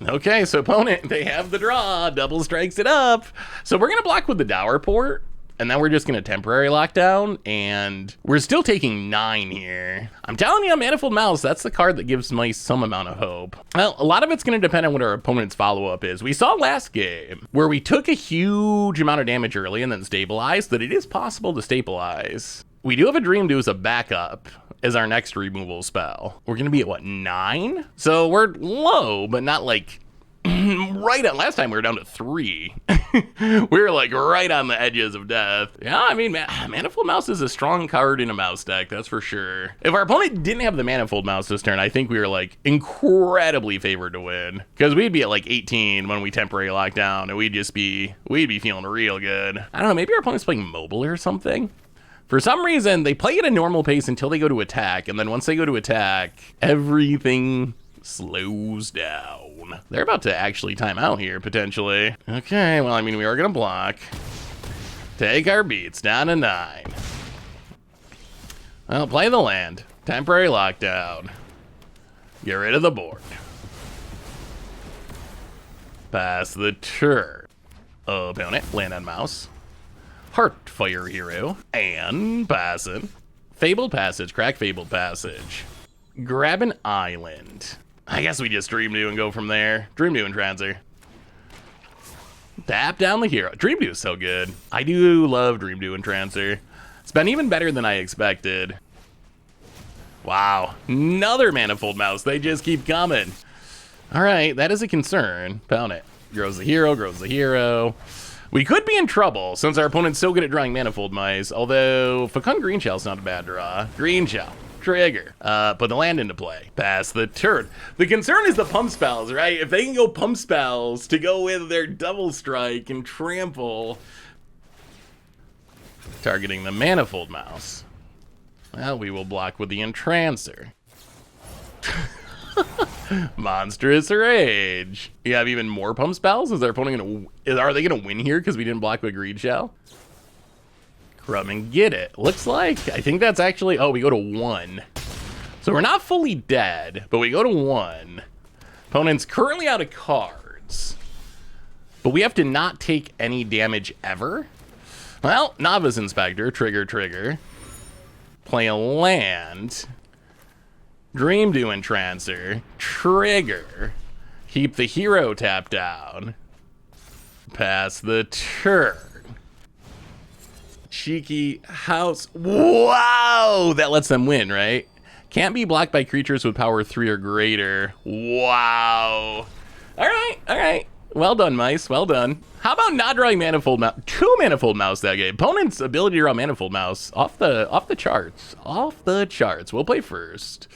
Okay, so opponent, they have the draw, double strikes it up. So we're gonna block with the Dower Port, and then we're just gonna temporary lockdown, and we're still taking 9 here. I'm telling you, Manifold Mouse, that's the card that gives Mice some amount of hope. Well, a lot of it's gonna depend on what our opponent's follow-up is. We saw last game, where we took a huge amount of damage early and then stabilized, that it is possible to stabilize. We do have a Dreamdew as a backup as our next removal spell. We're gonna be at what, 9? So we're low, but not like right at, last time we were down to 3. We were like right on the edges of death. Yeah, I mean, Manifold Mouse is a strong card in a mouse deck, that's for sure. If our opponent didn't have the Manifold Mouse this turn, I think we were like incredibly favored to win, because we'd be at like 18 when we temporary lock down, and we'd be feeling real good. I don't know, maybe our opponent's playing mobile or something. For some reason, they play at a normal pace until they go to attack, and then once they go to attack, everything slows down. They're about to actually time out here, potentially. Okay, well, I mean, we are gonna block. Take our beats, down to 9. Well, play the land. Temporary lockdown. Get rid of the board. Pass the turn. Opponent, land on mouse. Heartfire Hero, and passing. Fabled Passage, crack Fabled Passage. Grab an island. I guess we just Dreamdew and go from there. Dreamdew and Trancer. Tap down the hero. Dreamdew is so good. I do love Dreamdew and Trancer. It's been even better than I expected. Wow, another Manifold Mouse. They just keep coming. All right, that is a concern. Opponent grows the hero, grows the hero. We could be in trouble since our opponent's so good at drawing Manifold Mice, although Fecund Greenshell's not a bad draw. Greenshell, trigger, put the land into play, pass the turn. The concern is the pump spells, right? If they can go pump spells to go with their double strike and trample, targeting the Manifold Mouse, well, we will block with the Entrancer. Monstrous Rage. You have even more pump spells? Is their opponent are they gonna win here because we didn't block with Greenshell? Crumb and get it. Looks like, I think that's actually, oh, we go to 1. So we're not fully dead, but we go to 1. Opponent's currently out of cards, but we have to not take any damage ever. Well, Novice Inspector, trigger, trigger. Play a land. Dreamdew Entrancer, trigger, Keep the hero tapped down. Pass the turn. Cheeky house. Wow! That lets them win, right? Can't be blocked by creatures with power 3 or greater. Wow. All right. Well done, mice. Well done. How about not drawing Manifold Mouse? 2 Manifold Mouse that game. Opponent's ability to draw Manifold Mouse off the charts. Off the charts. We'll play first.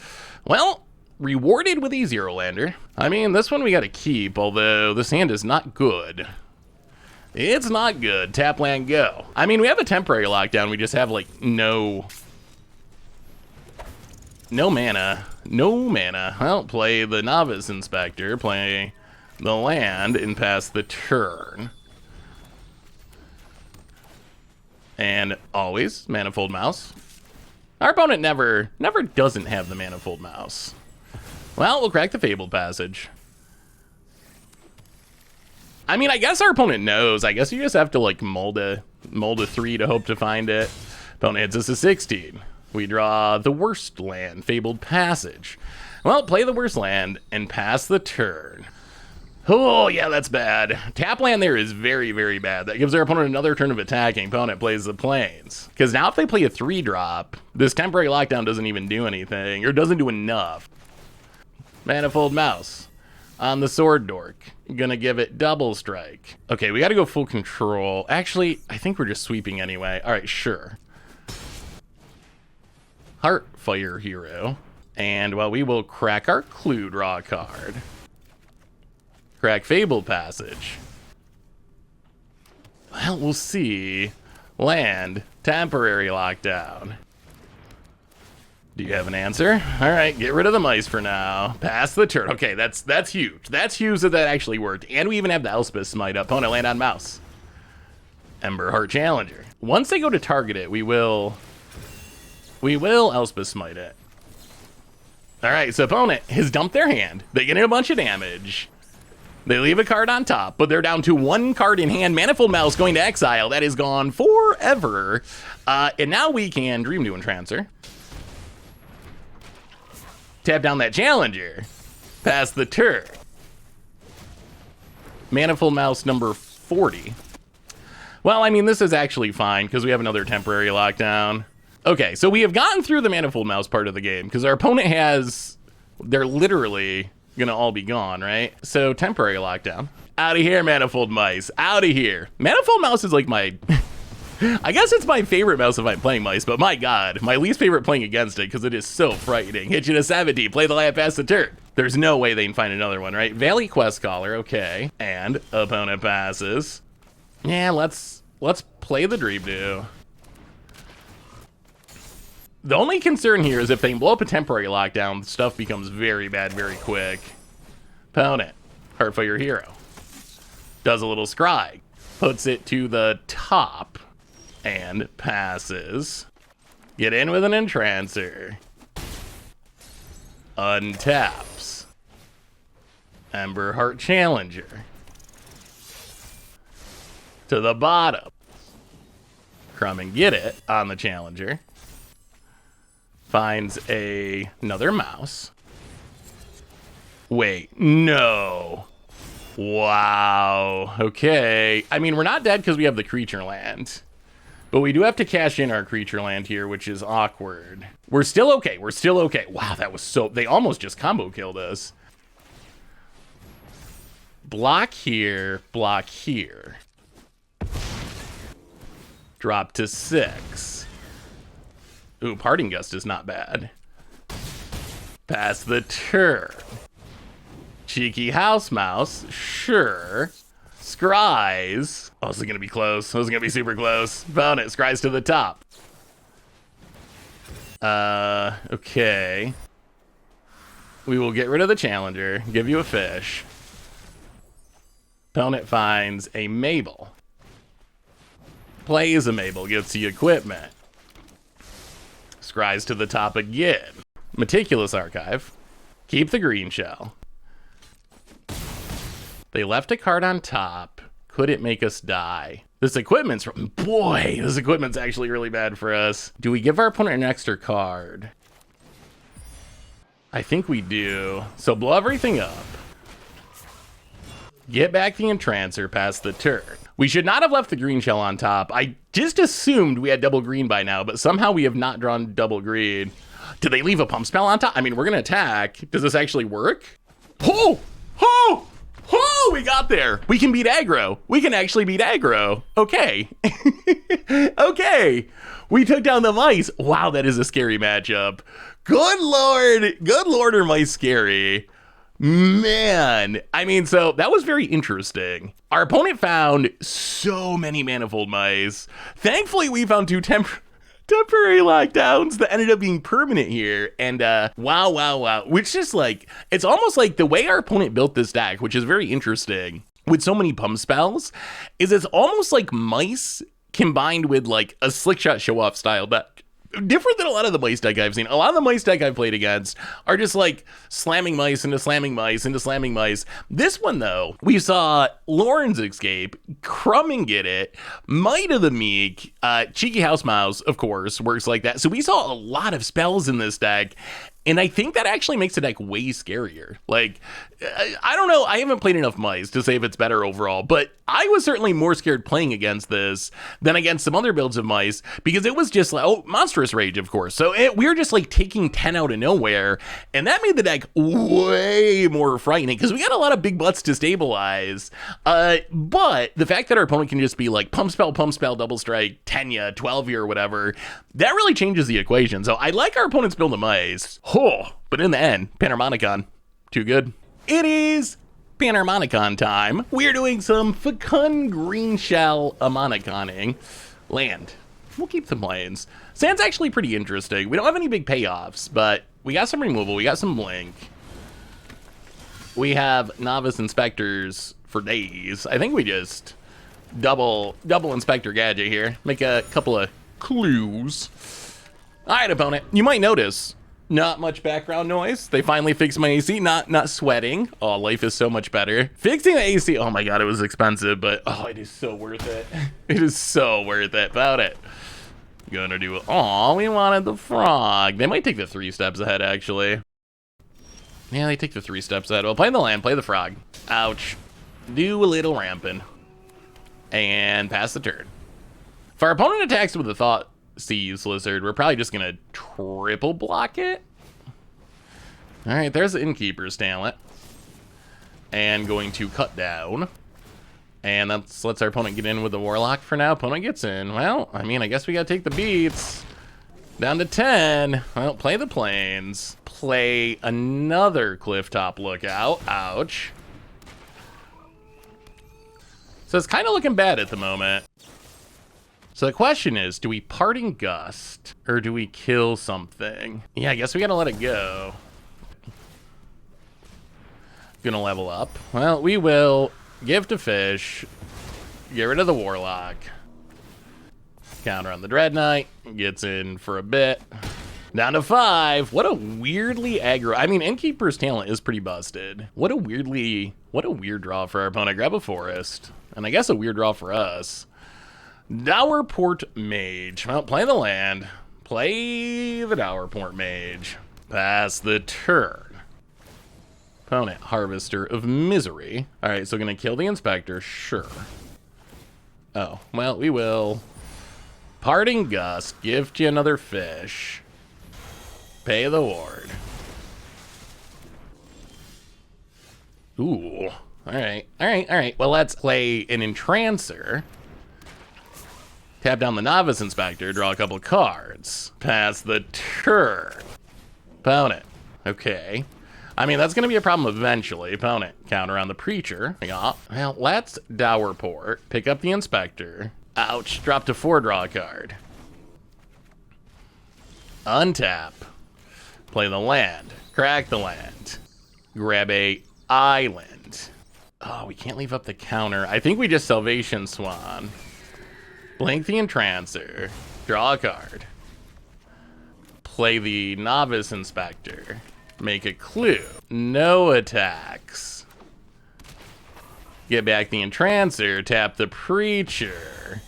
Well, rewarded with a 0-lander. I mean, this one we got to keep, although this hand is not good. It's not good. Tap land, go. I mean, we have a temporary lockdown. We just have, like, no mana. No mana. Well, play the Novice Inspector, play the land, and pass the turn. And always Manifold Mouse. Our opponent never doesn't have the Manifold Mouse. Well, we'll crack the Fabled Passage. I mean, I guess our opponent knows. I guess you just have to, like, mold a 3 to hope to find it. Opponent hits us a 16. We draw the worst land, Fabled Passage. Well, play the worst land and pass the turn. Oh, yeah, that's bad. Tap land there is very, very bad. That gives our opponent another turn of attacking. Opponent plays the Plains. Because now if they play a 3-drop, this temporary lockdown doesn't even do anything, or doesn't do enough. Manifold Mouse on the Sword Dork. Gonna give it double strike. Okay, we gotta go full control. Actually, I think we're just sweeping anyway. All right, sure. Heartfire Hero. And, well, we will crack our Clue draw card. Crack Fabled Passage. Well, we'll see. Land. Temporary lockdown. Do you have an answer? All right, get rid of the mice for now. Pass the turn. Okay, that's huge. That's huge that actually worked. And we even have the Elspeth Smite up. Opponent land on mouse. Ember Heart Challenger. Once they go to target it, we will Elspeth Smite it. All right, so opponent has dumped their hand. They get in a bunch of damage. They leave a card on top, but they're down to 1 card in hand. Manifold Mouse going to exile. That is gone forever. And now we can Dream to Entrancer. Tap down that Challenger. Pass the turn. Manifold Mouse number 40. Well, I mean, this is actually fine because we have another temporary lockdown. Okay, so we have gotten through the Manifold Mouse part of the game because our opponent has... They're literally going to all be gone, right? So, temporary lockdown. Out of here, Manifold Mice. Out of here. Manifold Mouse is like my... I guess it's my favorite mouse if I'm playing mice, but my god, my least favorite playing against it because it is so frightening. Hit you to 70, play the land, pass the turn. There's no way they can find another one, right? Valley Quest Caller, okay. And opponent passes. Yeah, let's play the Dream Do. The only concern here is if they blow up a temporary lockdown, stuff becomes very bad very quick. Opponent, Heartfire Hero. Does a little scry. Puts it to the top. And passes. Get in with an Entrancer. Untaps. Ember Heart Challenger. To the bottom. Crumb and get it on the Challenger. Finds another mouse. Wait, no. Wow. Okay. I mean, we're not dead because we have the creature land. But we do have to cash in our creature land here, which is awkward. We're still okay. We're still okay. Wow, that was so... They almost just combo killed us. Block here. Block here. Drop to 6. Ooh, Parting Gust is not bad. Pass the turn. Cheeky House Mouse. Sure. Scries. Oh, this is going to be close. This is going to be super close. Found it. Scries to the top. Okay. We will get rid of the Challenger. Give you a fish. Opponent finds a Mabel. Plays a Mabel. Gets the equipment. Scries to the top again. Meticulous Archive. Keep the Greenshell. They left a card on top. Could it make us die? This equipment's... Boy, this equipment's actually really bad for us. Do we give our opponent an extra card? I think we do. So blow everything up. Get back the Entrancer past the turn. We should not have left the Greenshell on top. I just assumed we had double green by now, but somehow we have not drawn double green. Did they leave a pump spell on top? I mean, we're gonna attack. Does this actually work? Oh! Oh! Oh! We got there. We can beat aggro. We can actually beat aggro. Okay. Okay. We took down the mice. Wow, that is a scary matchup. Good lord. Good lord, are mice scary. Man, I mean, so that was very interesting. Our opponent found so many manifold mice. Thankfully, we found two temporary lockdowns that ended up being permanent here. And wow. Which just like, it's almost like the way our opponent built this deck, which is very interesting with so many pump spells, is it's almost like mice combined with like a slick shot show off style deck. Different than a lot of the mice deck I've seen. A lot of the mice deck I've played against are just like slamming mice into slamming mice into slamming mice. This one though, we saw Lauren's Escape, Crumb Get It, Might of the Meek, Cheeky House Mouse, of course, works like that. So we saw a lot of spells in this deck. And I think that actually makes the deck way scarier. Like, I don't know. I haven't played enough mice to say if it's better overall, but I was certainly more scared playing against this than against some other builds of mice because it was just like, oh, Monstrous Rage, of course. So we were just like taking 10 out of nowhere. And that made the deck way more frightening because we got a lot of big butts to stabilize. But the fact that our opponent can just be like pump spell, double strike, 10-ya, 12-ya, or whatever, that really changes the equation. So I like our opponent's build of mice. Oh, but in the end, Panharmonicon, too good. It is Panharmonicon time. We're doing some Fecund Greenshell Harmoniconing. Land. We'll keep some planes. Sand's actually pretty interesting. We don't have any big payoffs, but we got some removal. We got some blink. We have Novice Inspectors for days. I think we just double Inspector Gadget here. Make a couple of clues. All right, opponent. You might notice not much background noise. They finally fixed my AC. Not sweating. Oh, life is so much better. Fixing the AC. Oh my god, it was expensive, but oh, it is so worth it. It is so worth it. About it. Gonna do it. Oh, we wanted the frog. They might take the 3 steps ahead, actually. Yeah, they take the 3 steps ahead. Well, play the land, play the frog. Ouch. Do a little ramping. And pass the turn. If our opponent attacks with a Thought Seize Lizard, we're probably just gonna triple block it. All right, there's the Innkeeper's talent. And going to cut down. And that lets our opponent get in with the Warlock for now. Opponent gets in. Well, I mean, I guess we gotta take the beats. Down to 10. Well, play the plains. Play another Clifftop Lookout. Ouch. So it's kind of looking bad at the moment. So the question is, do we Parting Gust or do we kill something? Yeah, I guess we gotta let it go. Gonna level up. Well, we will give to Fish, get rid of the Warlock, counter on the Dread Knight, gets in for a bit. Down to 5. What a weirdly aggro. I mean, Innkeeper's talent is pretty busted. What a weird draw for our opponent. Grab a Forest. And I guess a weird draw for us. Dowerport Mage. Well, play the land. Play the Dowerport Mage. Pass the turn. Opponent, Harvester of Misery. All right, so gonna kill the Inspector. Sure. Oh, well, we will. Parting Gust. Gift you another fish. Pay the ward. Ooh. All right. Well, let's play an Entrancer. Tap down the Novice Inspector, draw a couple cards. Pass the turn. Opponent. Okay. I mean, that's going to be a problem eventually. Opponent. Counter on the Preacher. Yeah. Well, let's Dowerport. Pick up the Inspector. Ouch. Drop to 4, draw a card. Untap. Play the land. Crack the land. Grab a island. Oh, we can't leave up the counter. I think we just Salvation Swan. Blink the Entrancer. Draw a card. Play the Novice Inspector. Make a clue. No attacks. Get back the Entrancer. Tap the Preacher.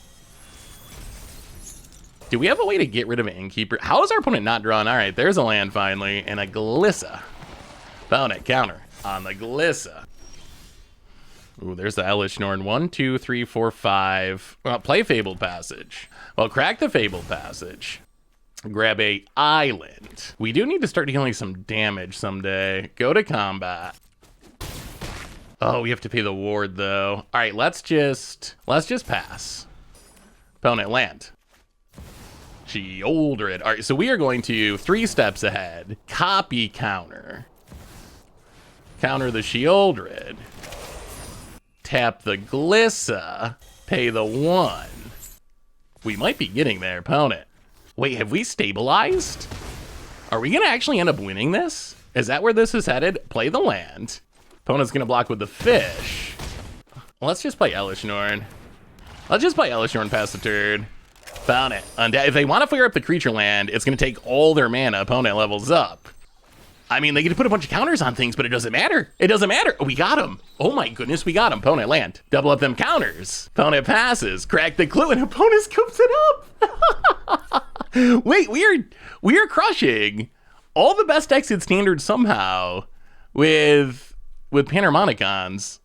Do we have a way to get rid of an Innkeeper? How is our opponent not drawn? All right, there's a land finally, and a Glissa. Opponent counter on the Glissa. Ooh, there's the Elish Norn. 1, 2, 3, 4, 5. Well, play Fabled Passage. Well, crack the Fabled Passage. Grab a island. We do need to start dealing some damage someday. Go to combat. Oh, we have to pay the ward though. All right, let's just pass. Opponent land. Sheoldred. All right, so we are going to 3 steps ahead. Copy counter. Counter the Sheoldred. Tap the Glissa. Pay the 1. We might be getting there, opponent. Wait, have we stabilized? Are we gonna actually end up winning this? Is that where this is headed? Play the land. Opponent's gonna block with the fish. Let's just play Elish Norn. Let's just play Elish Norn past the turn. Found it. If they want to fire up the creature land, it's gonna take all their mana. Opponent levels up. I mean, they get to put a bunch of counters on things, but it doesn't matter. It doesn't matter. We got him. Oh my goodness, we got him. Opponent land. Double up them counters. Opponent passes. Crack the clue, and opponent scoops it up. Wait, we are crushing all the best decks in Standard somehow with Panharmonicons.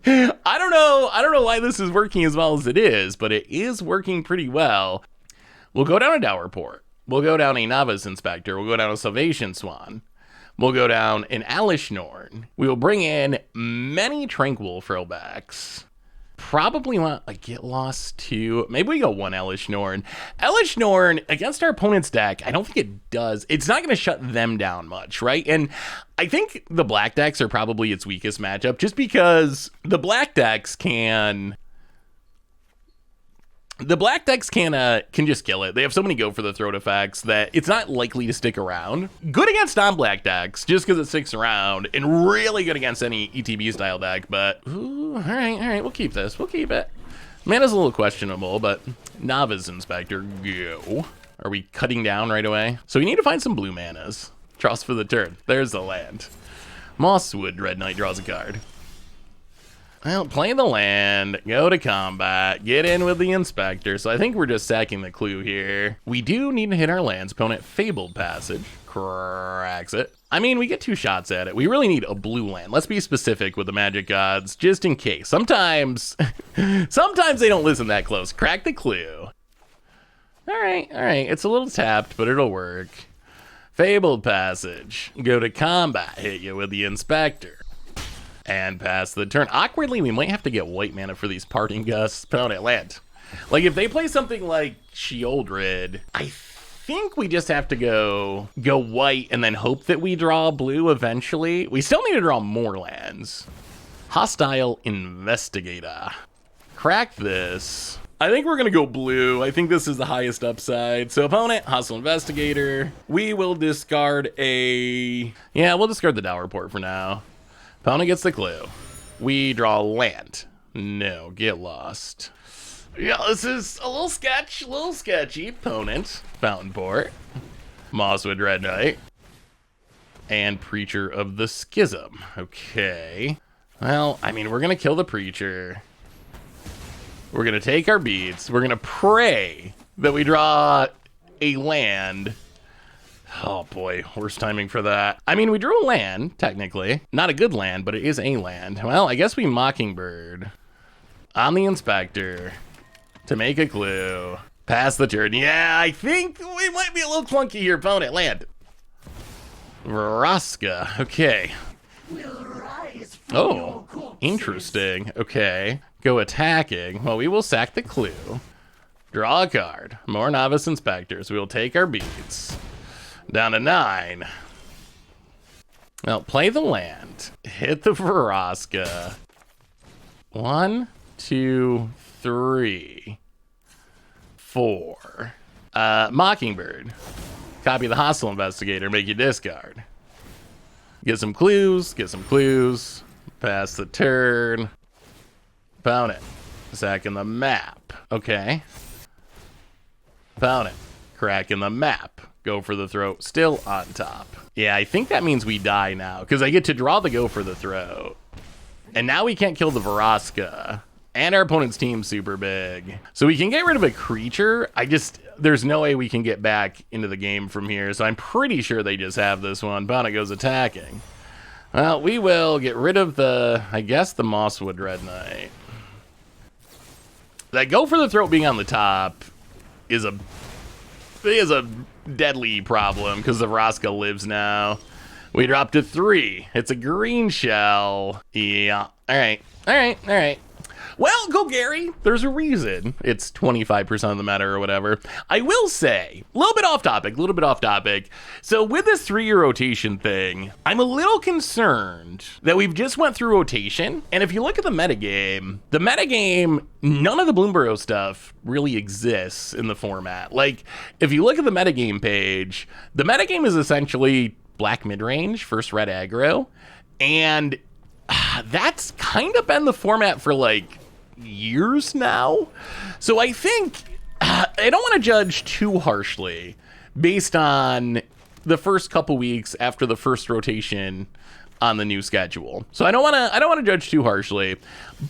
I don't know why this is working as well as it is, but it is working pretty well. We'll go down a Dowerport. We'll go down a Novice Inspector. We'll go down a Salvation Swan. We'll go down an Elish Norn. We will bring in many Tranquil throwbacks. Probably want a Get Lost too. Maybe we go 1 Elish Norn. Elish Norn against our opponent's deck, I don't think it does. It's not going to shut them down much, right? And I think the black decks are probably its weakest matchup just because the black decks can just kill it. They have so many go for the throat effects that it's not likely to stick around. Good against non-black decks, just because it sticks around, and really good against any ETB style deck, but ooh, all right, we'll keep this. We'll keep it. Mana's a little questionable, but Novice Inspector, go. Are we cutting down right away? So we need to find some blue manas. Trust for the turn. There's the land. Mosswood Dread Knight draws a card. Well, play the land, go to combat, get in with the Inspector. So I think we're just sacking the clue here. We do need to hit our lands. Opponent Fabled Passage, cracks it. I mean, we get 2 shots at it. We really need a blue land. Let's be specific with the Magic Gods, just in case. Sometimes they don't listen that close. Crack the clue. All right. It's a little tapped, but it'll work. Fabled Passage, go to combat, hit you with the Inspector. And pass the turn. Awkwardly, we might have to get white mana for these Parting Gusts. Opponent land. Like, if they play something like Sheoldred, I think we just have to go white and then hope that we draw blue eventually. We still need to draw more lands. Hostile Investigator. Crack this. I think we're going to go blue. I think this is the highest upside. So opponent, Hostile Investigator. We will discard we'll discard the Dowerport for now. Opponent gets the clue. We draw land. No, Get Lost. Yeah, this is a little sketchy. Opponent, Fountain Port, Mosswood Red Knight, and Preacher of the Schism. Okay. Well, I mean, we're going to kill the Preacher. We're going to take our beats. We're going to pray that we draw a land. Oh boy, worst timing for that. I mean, we drew a land, technically. Not a good land, but it is a land. Well, I guess we Mockingbird on the Inspector to make a clue. Pass the turn. Yeah, I think we might be a little clunky here, opponent. Land. Vraska. Okay. Oh, interesting. Okay. Go attacking. Well, we will sack the clue. Draw a card. More Novice Inspectors. We will take our beats. Down to 9. Well, play the land. Hit the Vraska. 1, 2, 3, 4. Mockingbird. Copy the Hostile Investigator. Make you discard. Get some clues. Pass the turn. Opponent. Sacking the map. Okay. Opponent. Cracking the map. Go for the throat, still on top. Yeah, I think that means we die now, because I get to draw the go for the throat. And now we can't kill the Vraska. And our opponent's team's super big. So we can get rid of a creature. There's no way we can get back into the game from here, so I'm pretty sure they just have this one. Opponent goes attacking. Well, we will get rid of the, I guess, the Mosswood Red Knight. That Go for the Throat being on the top is a deadly problem because the Vraska lives now. We dropped to 3. It's a Greenshell. Yeah. All right. Well, go Gary. There's a reason it's 25% of the meta or whatever. I will say, a little bit off topic. So with this 3-year rotation thing, I'm a little concerned that we've just went through rotation. And if you look at the metagame, none of the Bloomburrow stuff really exists in the format. Like, if you look at the metagame page, the metagame is essentially black mid-range, first red aggro. And that's kind of been the format for like years now. So I think I don't want to judge too harshly based on the first couple weeks after the first rotation on the new schedule. So I don't want to judge too harshly,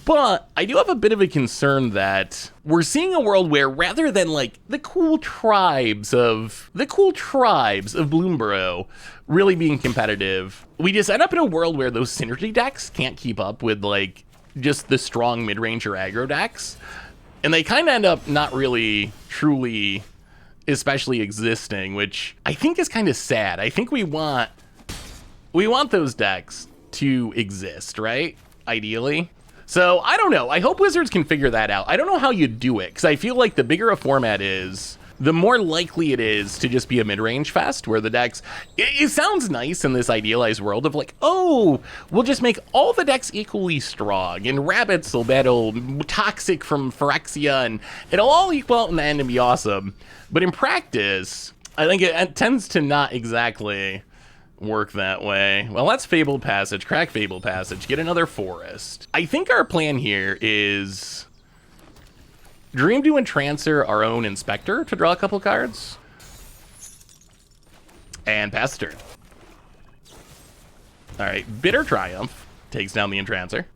but I do have a bit of a concern that we're seeing a world where rather than like the cool tribes of Bloomburrow really being competitive, we just end up in a world where those synergy decks can't keep up with like just the strong mid-range or aggro decks, and they kind of end up not really truly especially existing, which I think is kind of sad. I think we want those decks to exist, right? Ideally. So I don't know. I hope Wizards can figure that out. I don't know how you do it, because I feel like the bigger a format is, the more likely it is to just be a mid-range fest where the decks, it sounds nice in this idealized world of like, oh, we'll just make all the decks equally strong and rabbits will battle toxic from Phyrexia and it'll all equal out in the end and be awesome. But in practice, I think it tends to not exactly work that way. Well, that's Fabled Passage, crack Fabled Passage, get another Forest. I think our plan here is Dreamdew and Trancer our own Inspector to draw a couple cards. And pass the turn. Alright, Bitter Triumph takes down the Entrancer.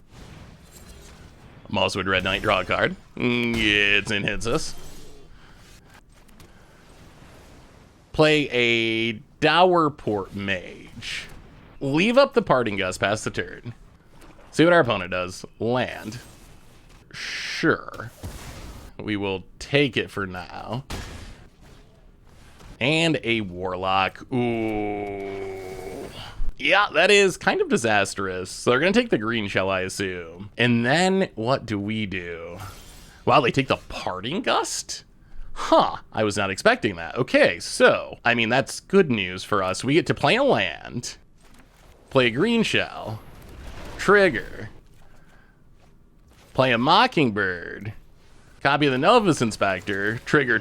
Mosswood Red Knight, draw a card. It's in, hits us. Play a Dowerport Mage. Leave up the Parting Gust, pass the turn. See what our opponent does. Land. Sure. We will take it for now. And a Warlock. Ooh. Yeah, that is kind of disastrous. So they're going to take the Greenshell, I assume. And then what do we do? Wow, they take the Parting Gust? Huh, I was not expecting that. Okay, so, I mean, that's good news for us. We get to play a land, play a Greenshell, trigger, play a Mockingbird, copy of the Novus Inspector, trigger,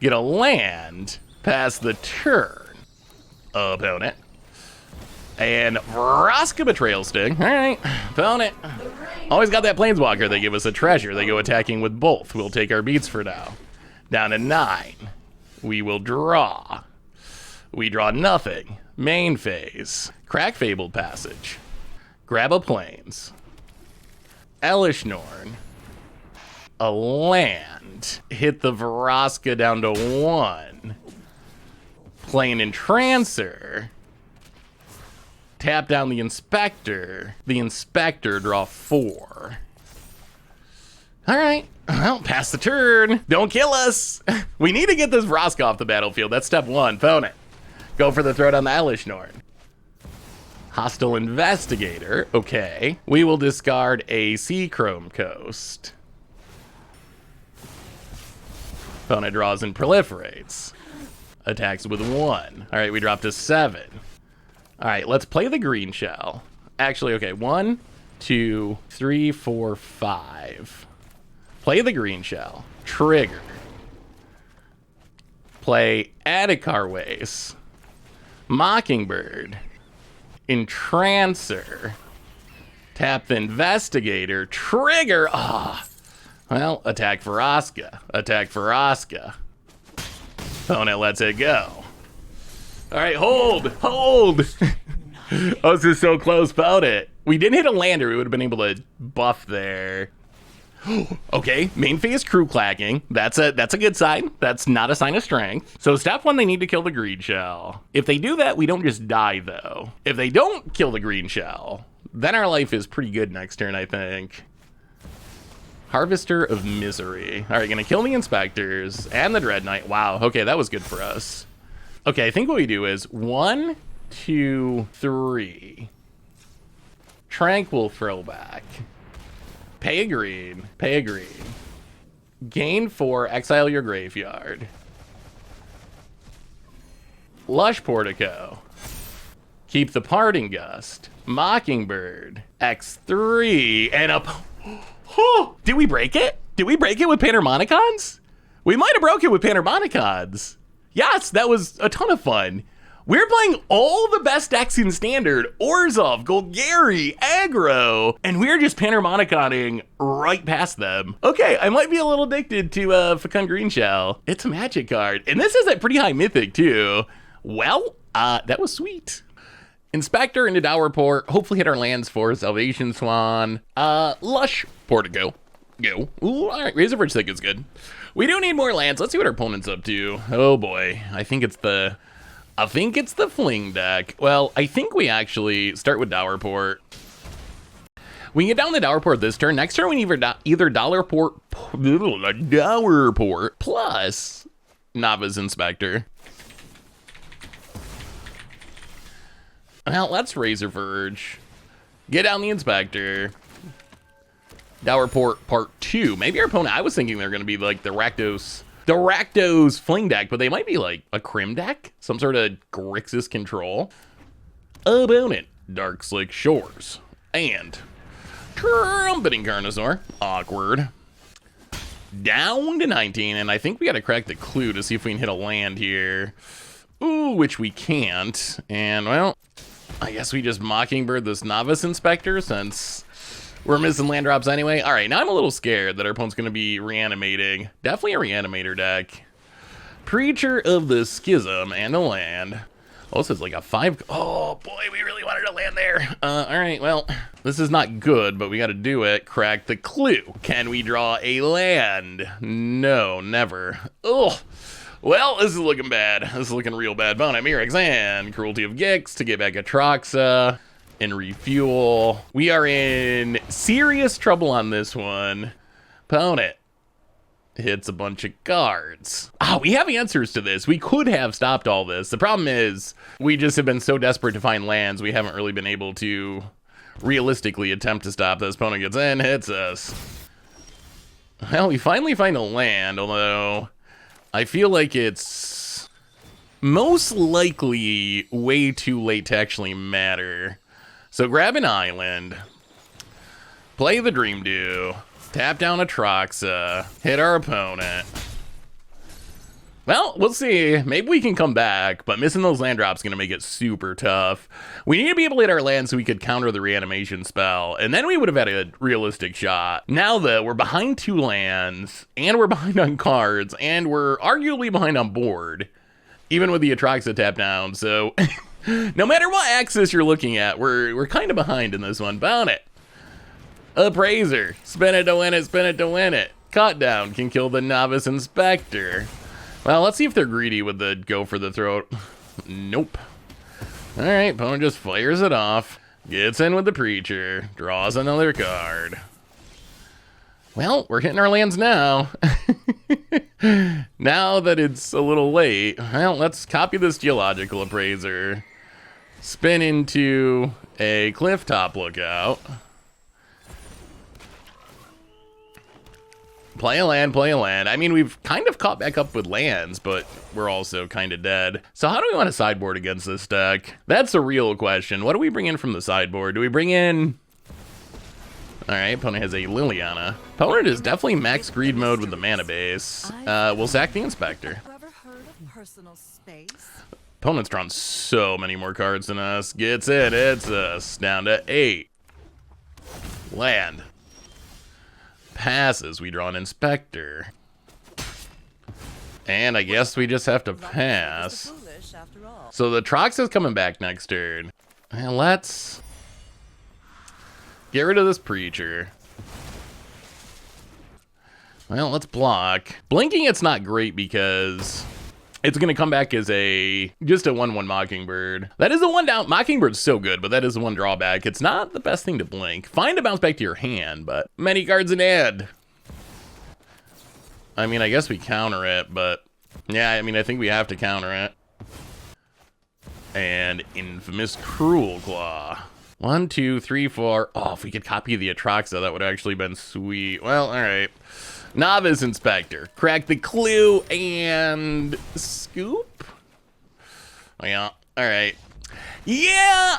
get a land, pass the turn, opponent, and Vraska Betrayal Sting. All right, opponent. Always got that Planeswalker. They give us a treasure. They go attacking with both. We'll take our beats for now. Down to 9. We will draw. We draw nothing. Main phase. Crack Fabled Passage. Grab a Plains. Elish Norn. A land. Hit the Vraska down to 1. Play an Entrancer. Tap down the Inspector. The Inspector, draw 4. All right. Well, pass the turn. Don't kill us. We need to get this Vraska off the battlefield. That's step 1. Opponent. Go for the throat on the Elish Norn. Hostile Investigator. Okay. We will discard a Seachrome Coast. Opponent draws and proliferates. Attacks with 1. All right, we dropped to 7. All right, let's play the Greenshell. Actually, okay, 1, 2, 3, 4, 5. Play the Greenshell. Trigger. Play Adhikar Waste. Mockingbird. Entrancer. Tap the Investigator. Trigger. Ah. Well, attack Vraska. Attack Vraska. Opponent lets it go. All right, hold. Hold. Oh, this is so close. Opponent. We didn't hit a lander. We would have been able to buff there. Okay, main phase crew clacking. That's a good sign. That's not a sign of strength. So step 1, they need to kill the Greenshell. If they do that, we don't just die though. If they don't kill the Greenshell, then our life is pretty good next turn, I think. Harvester of Misery. All right, gonna kill the Inspectors and the Dread Knight. Wow, okay, that was good for us. Okay, I think what we do is 1, 2, 3. Tranquil Throwback. Pay a green. Pay a green. Gain 4, exile your graveyard. Lush Portico. Keep the Parting Gust. Mockingbird. X3. And a... Did we break it? Did we break it with Panharmonicons? We might have broke it with Panharmonicons. Yes, that was a ton of fun. We're playing all the best decks in Standard, Orzhov, Golgari, Aggro, and we're just Panharmoniconing right past them. Okay, I might be a little addicted to Fecund Greenshell. It's a Magic card, and this is at pretty high Mythic too. Well, that was sweet. Inspector into Dowerport, hopefully hit our lands for Salvation Swan. Lush Portico, go. Ooh, all right, Razor Bridge Thick is good. We do need more lands. Let's see what our opponent's up to. Oh boy, I think it's the Fling deck. Well, I think we actually start with Dowerport. We can get down the Dowerport this turn. Next turn, we need either Dowerport plus Novice Inspector. Well, let's Razor Verge. Get down the Inspector. Dowerport Part 2. Maybe our opponent, I was thinking they're going to be like the Rakdos Fling deck, but they might be like a Crim deck, some sort of Grixis control. Opponent, Dark Slick Shores, and Trumpeting Carnosaur. Awkward. Down to 19, and I think we got to crack the clue to see if we can hit a land here. Ooh, which we can't. And, well, I guess we just Mockingbird this Novice Inspector since we're missing land drops anyway. All right, now I'm a little scared that our opponent's going to be reanimating. Definitely a reanimator deck. Preacher of the Schism and a land. Oh, this is like a 5. Oh, boy, we really wanted a land there. All right, well, this is not good, but we got to do it. Crack the clue. Can we draw a land? No, never. Ugh. Well, this is looking bad. This is looking real bad. Bone Mirrex and Cruelty of Gix to get back Atraxa and refuel. We are in serious trouble on this one. Opponent hits a bunch of cards. Oh, we have answers to this. We could have stopped all this. The problem is we just have been so desperate to find lands, we haven't really been able to realistically attempt to stop this. Opponent gets in, hits us. Well, we finally find a land, although I feel like it's most likely way too late to actually matter. So grab an island, play the Dream Dew, tap down Atraxa, hit our opponent. Well, we'll see. Maybe we can come back, but missing those land drops is going to make it super tough. We need to be able to hit our land so we could counter the reanimation spell, and then we would have had a realistic shot. Now that we're behind 2 lands, and we're behind on cards, and we're arguably behind on board, even with the Atraxa tap down, so no matter what axis you're looking at, we're kind of behind in this one. Bound it. Appraiser. Spin it to win it, spin it to win it. Cut down can kill the Novice Inspector. Well, let's see if they're greedy with the go for the throat. Nope. All right, opponent just fires it off. Gets in with the Preacher. Draws another card. Well, we're hitting our lands now. Now that it's a little late, well, let's copy this Geological Appraiser. Spin into a Clifftop Lookout. Play a land, play a land. I mean, we've kind of caught back up with lands, but we're also kind of dead. So how do we want to sideboard against this deck? That's a real question. What do we bring in from the sideboard? Do we bring in... All right, opponent has a Liliana. Opponent is definitely max greed mode with the mana base. We'll sack the Inspector. Opponent's drawn so many more cards than us. Gets it, it's us. Down to 8. Land. Passes, we draw an Inspector. And I guess we just have to pass. So the Trox is coming back next turn. And let's get rid of this Preacher. Well, let's block. Blinking, it's not great because it's going to come back as just a 1/1 Mockingbird. That is a 1 down. Mockingbird's so good, but that is the one drawback. It's not the best thing to blink. Fine to bounce back to your hand, but many cards in hand. I mean, I guess we counter it, but yeah, I mean, I think we have to counter it. And infamous Cruel Claw. 1, 2, 3, 4. Oh, if we could copy the Atraxa, that would actually been sweet. Well, all right. Novice Inspector. Crack the clue and scoop. Oh, yeah. All right. Yeah.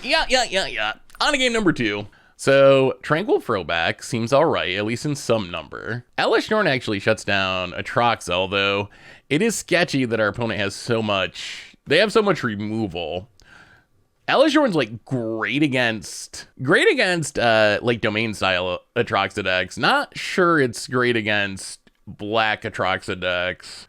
Yeah. On to game number 2. So, Tranquil Throwback seems all right, at least in some number. Elish Norn actually shuts down Atraxa, although it is sketchy that our opponent has so much. They have so much removal. Elish Norn's like great against like domain style Atraxa decks. Not sure it's great against black Atraxa decks.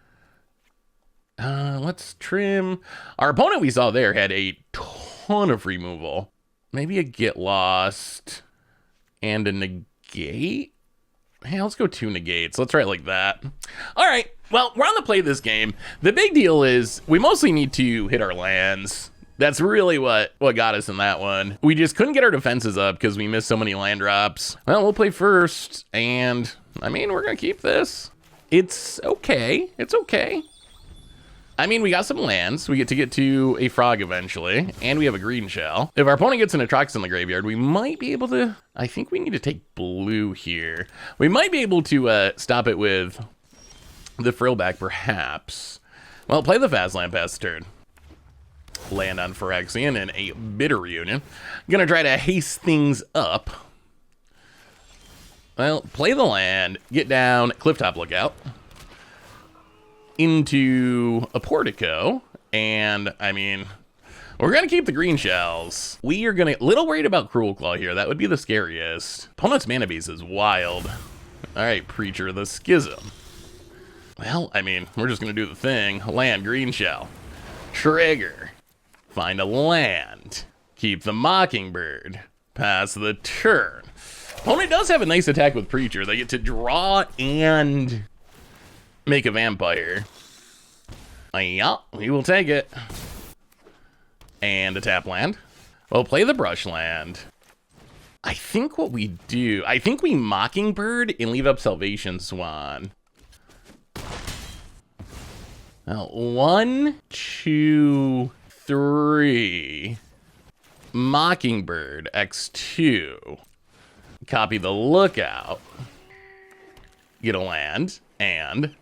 Let's trim. Our opponent we saw there had a ton of removal. Maybe a Get Lost and a negate. Hey, let's go 2 negates. Let's try it like that. All right. Well, we're on the play of this game. The big deal is we mostly need to hit our lands. That's really what got us in that one. We just couldn't get our defenses up because we missed so many land drops. Well, we'll play first, and I mean, we're gonna keep this. It's okay. It's okay. I mean, we got some lands. We get to a frog eventually, and we have a Greenshell. If our opponent gets an Atraxa in the graveyard, we might be able to. I think we need to take blue here. We might be able to stop it with the Frillback, perhaps. Well, play the Fastland pass the turn. Land on Phyrexian and a Bitter Reunion. Gonna try to haste things up. Well, play the land, get down, Clifftop Lookout, into a Portico, and I mean, we're gonna keep the Greenshells. We are gonna, little worried about Cruel Claw here. That would be the scariest. Opponent's mana base is wild. All right, Preacher the Schism. Well, I mean, we're just gonna do the thing. Land, Greenshell. Trigger. Find a land. Keep the Mockingbird. Pass the turn. Opponent does have a nice attack with Preacher. They get to draw and make a vampire. Yeah, we will take it. And a tap land. Well, play the brush land. I think what we do, I think we Mockingbird and leave up Salvation Swan. Now, 1, 2, 3. Mockingbird, X2. Copy the Lookout. Get a land, and...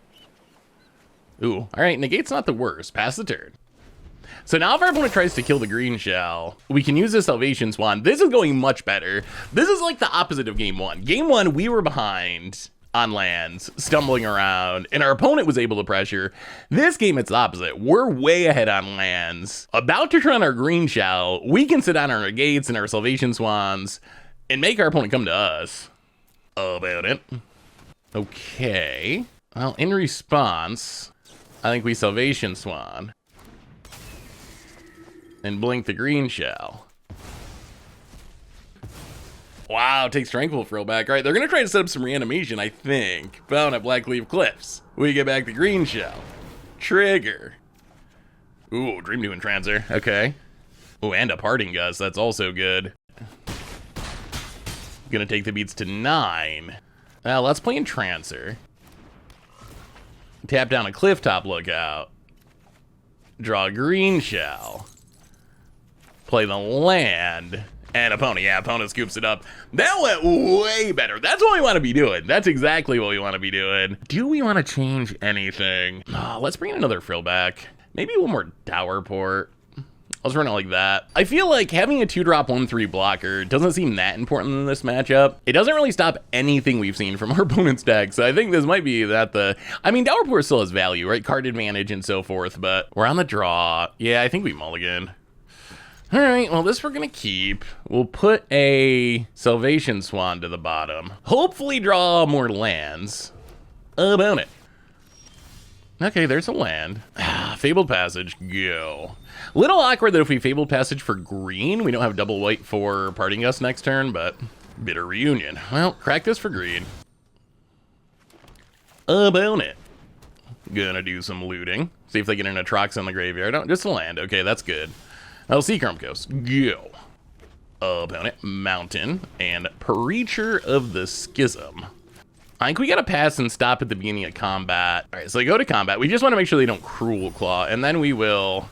Ooh, all right, negate's not the worst. Pass the turn. So now if our opponent tries to kill the Greenshell, we can use the Salvation Swan. This is going much better. This is like the opposite of game 1. Game 1, we were behind on lands, stumbling around, and our opponent was able to pressure. This game, it's the opposite. We're way ahead on lands. About to turn on our Greenshell, we can sit on our negates and our Salvation Swans and make our opponent come to us. About it. Okay. Well, in response, I think we Salvation Swan and blink the Greenshell. Wow, takes Tranquil Throwback. All right, they're going to try to set up some reanimation, I think. Found at Blackleaf Cliffs. We get back the Greenshell. Trigger. Ooh, Dream Dew Trancer. Okay. Ooh, and a Parting Gust. That's also good. Gonna take the beats to 9. Well, let's play Trancer. Tap down a Clifftop Lookout. Draw a Greenshell. Play the land. And opponent, yeah, opponent scoops it up. That went way better. That's what we want to be doing. That's exactly what we want to be doing. Do we want to change anything? Oh, let's bring in another Frillback. Maybe one more Dower Port. Let's run it like that. I feel like having a 2-drop 1/3 blocker doesn't seem that important in this matchup. It doesn't really stop anything we've seen from our opponent's deck, so I think this might be that I mean, Dower Port still has value, right? Card advantage and so forth, but we're on the draw. Yeah, I think we mulligan. All right, well, this we're gonna keep. We'll put a Salvation Swan to the bottom. Hopefully draw more lands. About it. Okay, there's a land. Fabled Passage, go. Little awkward that if we Fabled Passage for green, we don't have double white for Parting Gust next turn, but Bitter Reunion. Well, crack this for green. Opponent. Gonna do some looting. See if they get an Atrox in the graveyard. Oh, just a land. Okay, that's good. I'll see Crumbcoast. Go. Opponent. Mountain. And Preacher of the Schism. I think we gotta pass and stop at the beginning of combat. Alright, so they go to combat. We just want to make sure they don't Cruel Claw. And then we will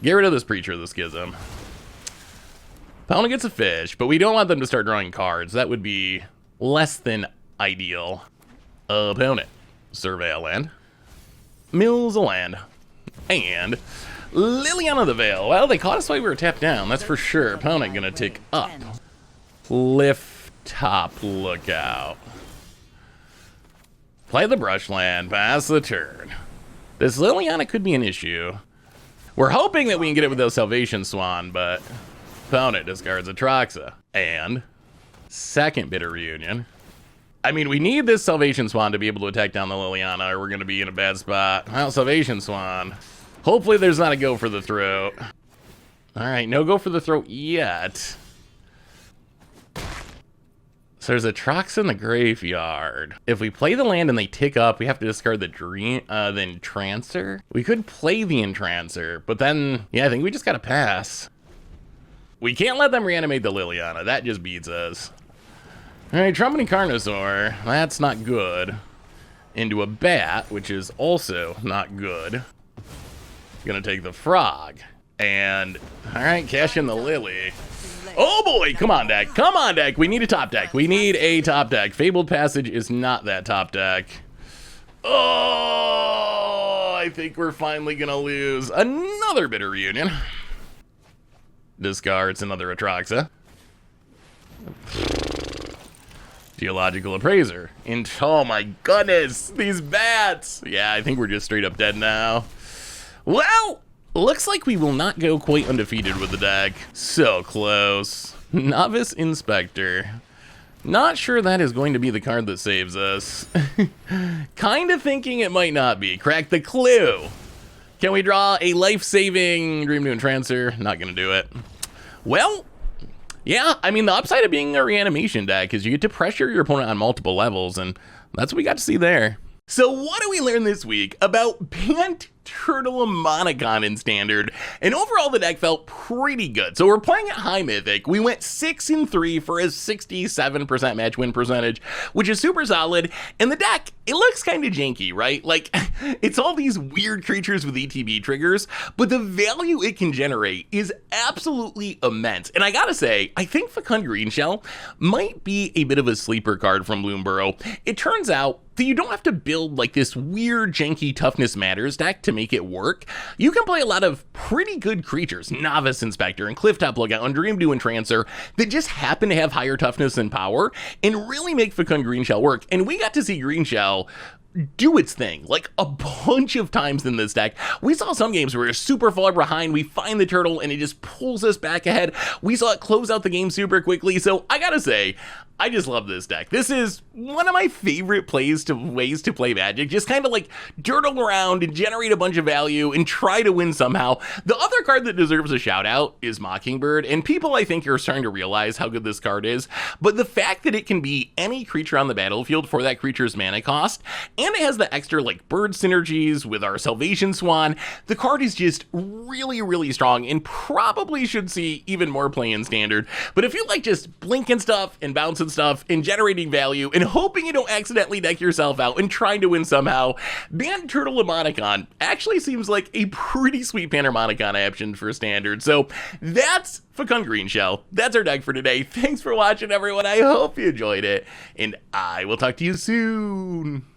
get rid of this Preacher of the Schism. Opponent gets a fish, but we don't want them to start drawing cards. That would be less than ideal. Opponent. Surveil land. Mills a land. And Liliana the Veil. Well, they caught us while we were tapped down, that's for sure. Opponent gonna tick up. Lift top lookout. Play the brush land, pass the turn. This Liliana could be an issue. We're hoping that we can get it with those Salvation Swan, but opponent discards Atraxa. And second Bitter Reunion. I mean, we need this Salvation Swan to be able to attack down the Liliana, or we're going to be in a bad spot. Well, Salvation Swan. Hopefully there's not a go for the throat. All right, no go for the throat yet. So there's a Trox in the graveyard. If we play the land and they tick up, we have to discard the Entrancer. We could play the Entrancer, but then, yeah, I think we just got to pass. We can't let them reanimate the Liliana. That just beats us. All right, Trumpeting Carnosaur, that's not good. Into a bat, which is also not good. Gonna take the frog. And, all right, cash in the Lily. Oh boy, come on deck, come on deck. We need a top deck, we need a top deck. Fabled Passage is not that top deck. Oh, I think we're finally gonna lose. Another Bitter Reunion. Discards another Atraxa. Geological Appraiser. And oh my goodness, these bats. Yeah, I think we're just straight up dead now. Well, looks like we will not go quite undefeated with the deck. So close. Novice Inspector. Not sure that is going to be the card that saves us. Kind of thinking it might not be. Crack the clue. Can we draw a life-saving Dream to Entrancer? Not gonna do it. Well, yeah, I mean, the upside of being a reanimation deck is you get to pressure your opponent on multiple levels, and that's what we got to see there. So what do we learn this week about Panharmonicon in Standard? And overall, the deck felt pretty good. So we're playing at High Mythic. We went 6-3 for a 67% match win percentage, which is super solid. And the deck, it looks kind of janky, right? Like, it's all these weird creatures with ETB triggers, but the value it can generate is absolutely immense. And I gotta say, I think Fecund Greenshell might be a bit of a sleeper card from Bloomburrow. It turns out that you don't have to build like this weird janky Toughness Matters deck to make it work. You can play a lot of pretty good creatures, Novice Inspector and Clifftop Lookout and Dream to Entrancer, that just happen to have higher toughness and power and really make Fecund Greenshell work. And we got to see Greenshell do its thing like a bunch of times in this deck. We saw some games where we're super far behind, we find the turtle and it just pulls us back ahead. We saw it close out the game super quickly. So I gotta say, I just love this deck. This is one of my favorite ways to play Magic. Just kind of like dirtle around and generate a bunch of value and try to win somehow. The other card that deserves a shout out is Mockingbird, and people I think are starting to realize how good this card is. But the fact that it can be any creature on the battlefield for that creature's mana cost, and it has the extra like bird synergies with our Salvation Swan, the card is just really, really strong and probably should see even more play in Standard. But if you like just blinking stuff and bouncing stuff and generating value and hoping you don't accidentally deck yourself out and trying to win somehow, Panharmonicon actually seems like a pretty sweet Panharmonicon option for Standard. So that's Fecund Greenshell. That's our deck for today. Thanks for watching, everyone. I hope you enjoyed it, and I will talk to you soon.